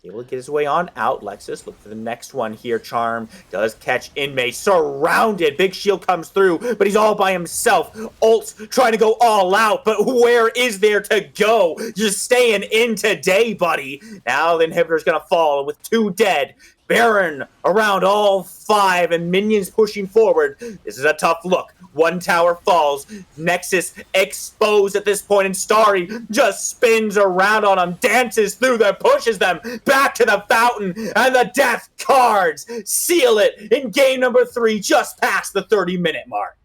Able to get his way on out. Lexus, look for the next one here. Charm does catch Inmate. Surrounded. Big shield comes through, but he's all by himself. Ult's trying to go all out, but where is there to go? Just staying in today, buddy. Now the inhibitor's going to fall with 2 dead. Baron around all 5 and minions pushing forward. This is a tough look. 1 tower falls. Nexus exposed at this point, and Starry just spins around on him, dances through them, pushes them back to the fountain, and the death cards seal it in game number 3, just past the 30-minute mark.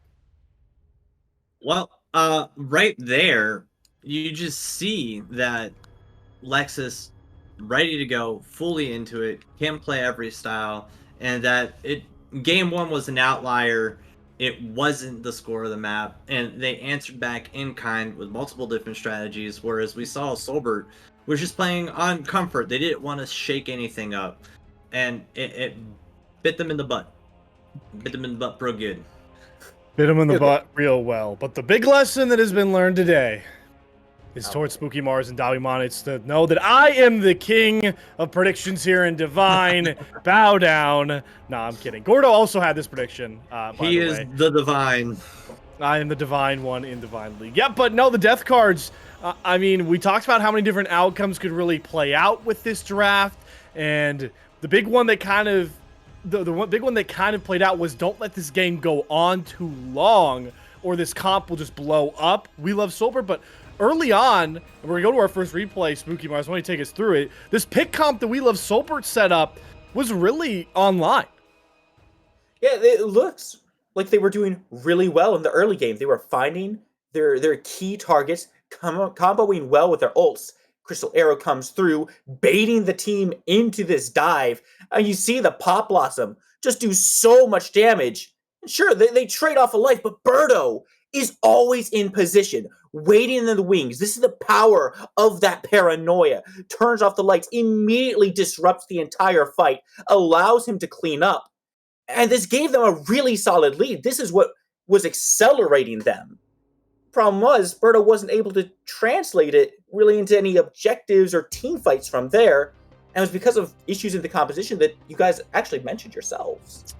Well, right there, you just see that Lexus ready to go, fully into it, can play every style, and that game one was an outlier. It wasn't the score of the map, and they answered back in kind with multiple different strategies, whereas we saw Soulbert was just playing on comfort. They didn't want to shake anything up, and it bit them in the butt. Bit them in the butt real good. Bit him in the butt real well. But the big lesson that has been learned today is towards Spooky Mars and Dabimon. It's to know that I am the king of predictions here in Divine. Bow down. Nah, I'm kidding. Gordo also had this prediction, by He the is way. the divine. I am the Divine one in Divine League. Yep, but no, the death cards. I mean, we talked about how many different outcomes could really play out with this draft, and the big one that kind of big one that kind of played out was don't let this game go on too long, or this comp will just blow up. We love Soulbert, but early on, we're gonna go to our first replay. Spooky Mars, why don't you take us through it? This pick comp that We Love Soulbert set up was really online. Yeah, it looks like they were doing really well in the early game. They were finding their key targets, comboing well with their ults. Crystal Arrow comes through, baiting the team into this dive, and you see the Pop Blossom just do so much damage. Sure, they trade off a life, but Birdo is always in position, waiting in the wings. This is the power of that paranoia. Turns off the lights, immediately disrupts the entire fight, allows him to clean up. And this gave them a really solid lead. This is what was accelerating them. Problem was, Birdo wasn't able to translate it really into any objectives or team fights from there. And it was because of issues in the composition that you guys actually mentioned yourselves.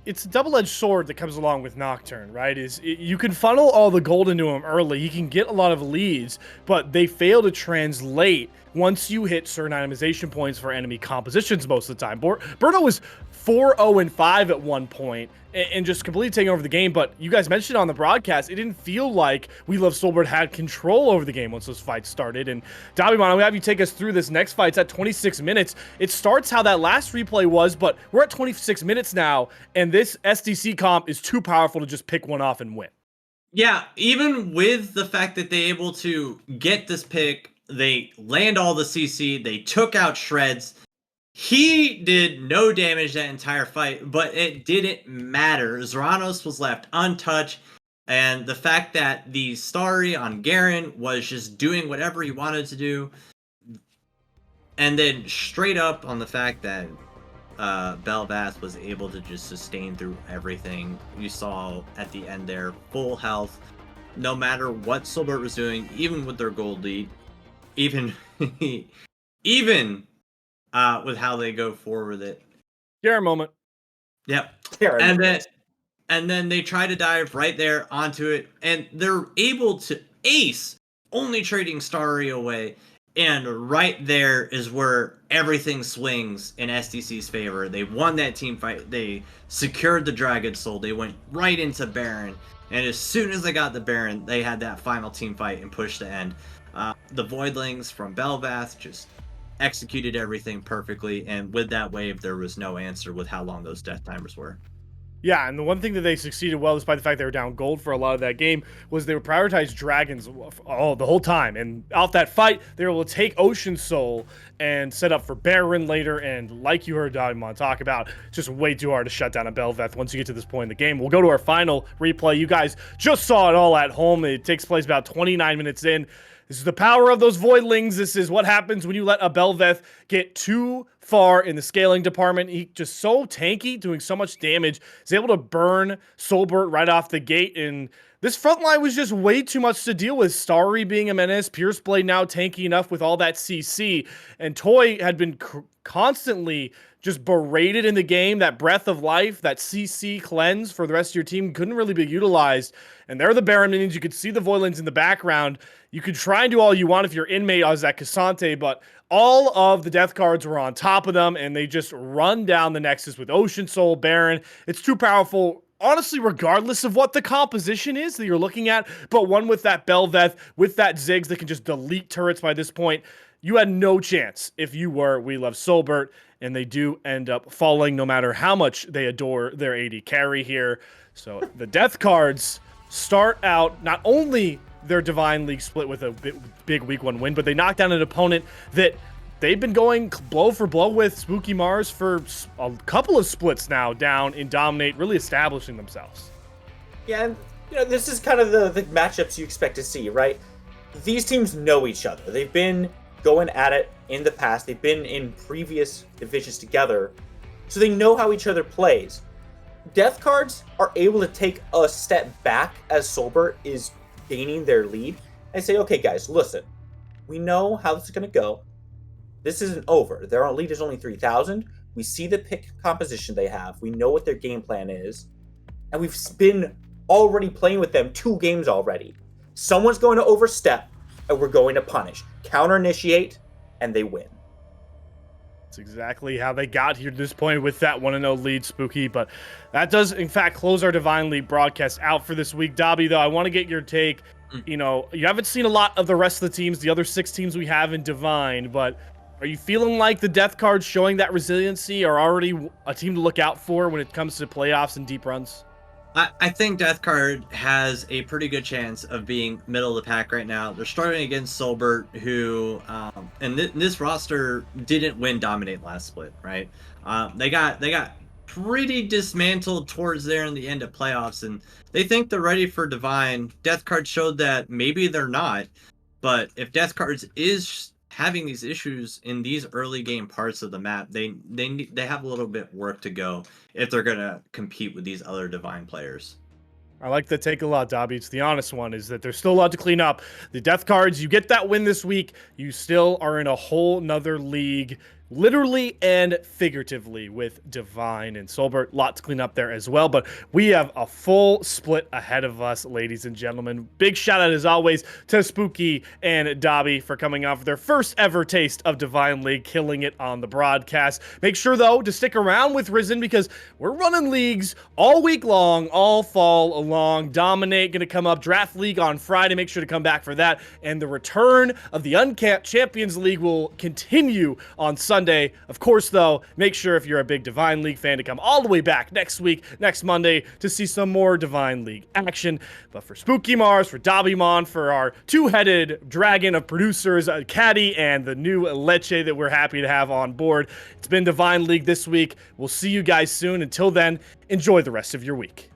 It's a double-edged sword that comes along with Nocturne, right? You can funnel all the gold into him early. He can get a lot of leads, but they fail to translate once you hit certain itemization points for enemy compositions most of the time. Birdo was 4-0-5 at one point and just completely taking over the game, but you guys mentioned on the broadcast, it didn't feel like We Love Soulbert had control over the game once those fights started. And Dabimon, I'll have you take us through this next fight. It's at 26 minutes. It starts how that last replay was, but we're at 26 minutes now, and this SDC comp is too powerful to just pick one off and win. Yeah, even with the fact that they're able to get this pick, they land all the CC, they took out Shreds. He did no damage that entire fight, but it didn't matter. Zeranos was left untouched, and the fact that the Starry on Garen was just doing whatever he wanted to do, and then straight up on the fact that Belvath was able to just sustain through everything. You saw at the end there, full health, no matter what Soulbert was doing, even with their gold lead, even with how they go forward with it. Garen moment. Yep. Garen and then they try to dive right there onto it, and they're able to ace, only trading Starry away. And right there is where everything swings in SDC's favor. They won that team fight. They secured the Dragon Soul. They went right into Baron. And as soon as they got the Baron, they had that final team fight and pushed the end. The Voidlings from Belvath just executed everything perfectly. And with that wave, there was no answer with how long those death timers were. Yeah, and the one thing that they succeeded well, despite the fact they were down gold for a lot of that game, was they would prioritize dragons the whole time. And off that fight, they were able to take Ocean Soul and set up for Baron later. And like you heard Dabimon talk about, it's just way too hard to shut down a Belveth once you get to this point in the game. We'll go to our final replay. You guys just saw it all at home. It takes place about 29 minutes in. This is the power of those Voidlings. This is what happens when you let a Belveth get too far in the scaling department. He just so tanky, doing so much damage. He's able to burn Soulbert right off the gate, and this front line was just way too much to deal with. Starry being a menace, Pierce Blade now tanky enough with all that CC, and Toy had been constantly just berated in the game. That breath of life, that CC cleanse for the rest of your team couldn't really be utilized. And there are the Baron minions. You could see the Voidlings in the background. You could try and do all you want if your inmate is at Cassante, but all of the death cards were on top of them, and they just run down the Nexus with Ocean Soul, Baron. It's too powerful, honestly, regardless of what the composition is that you're looking at, but one with that Belveth, with that Ziggs that can just delete turrets by this point, you had no chance if you were We Love Soulbert, and they do end up falling no matter how much they adore their AD carry here. So the death cards start out not only their Divine League split with a big week one win, but they knock down an opponent that they've been going blow for blow with Spooky Mars for a couple of splits now down in Dominate, really establishing themselves. Yeah, and this is kind of the matchups you expect to see, right? These teams know each other. They've been going at it in the past. They've been in previous divisions together, so they know how each other plays. Death Cards are able to take a step back as Soulbert is gaining their lead and say, okay, guys, listen, we know how this is going to go. This isn't over. Their lead is only 3,000. We see the pick composition they have. We know what their game plan is. And we've been already playing with them 2 games already. Someone's going to overstep, and we're going to punish. Counter-initiate, and they win. That's exactly how they got here to this point with that 1-0 lead, Spooky. But that does, in fact, close our Divine League broadcast out for this week. Dobby, though, I want to get your take. You haven't seen a lot of the rest of the teams, the other 6 teams we have in Divine, but are you feeling like the Death Cards showing that resiliency are already a team to look out for when it comes to playoffs and deep runs? I think Death Card has a pretty good chance of being middle of the pack right now. They're starting against Soulbert, who, and this roster didn't win Dominate last split, right? They got pretty dismantled towards there in the end of playoffs, and they think they're ready for Divine. Death Card showed that maybe they're not, but if Death Cards is having these issues in these early game parts of the map, they have a little bit work to go if they're gonna compete with these other Divine players. I like the take a lot, Dobby. It's the honest one, is that there's still a lot to clean up. The Death Cards, you get that win this week, you still are in a whole nother league, literally and figuratively, with Divine and Soulbert. Lot to clean up there as well, but we have a full split ahead of us, ladies and gentlemen. Big shout out, as always, to Spooky and Dobby for coming off their first ever taste of Divine League, killing it on the broadcast. Make sure, though, to stick around with Risen, because we're running leagues all week long, all fall along. Dominate gonna come up, Draft League on Friday. Make sure to come back for that, and the return of the Uncapped Champions League will continue on Sunday. Of course, though, make sure if you're a big Divine League fan to come all the way back next week, next Monday, to see some more Divine League action. But for Spooky Mars, for Dobbymon, for our 2-headed dragon of producers, Caddy, and the new Leche that we're happy to have on board, it's been Divine League this week. We'll see you guys soon. Until then, enjoy the rest of your week.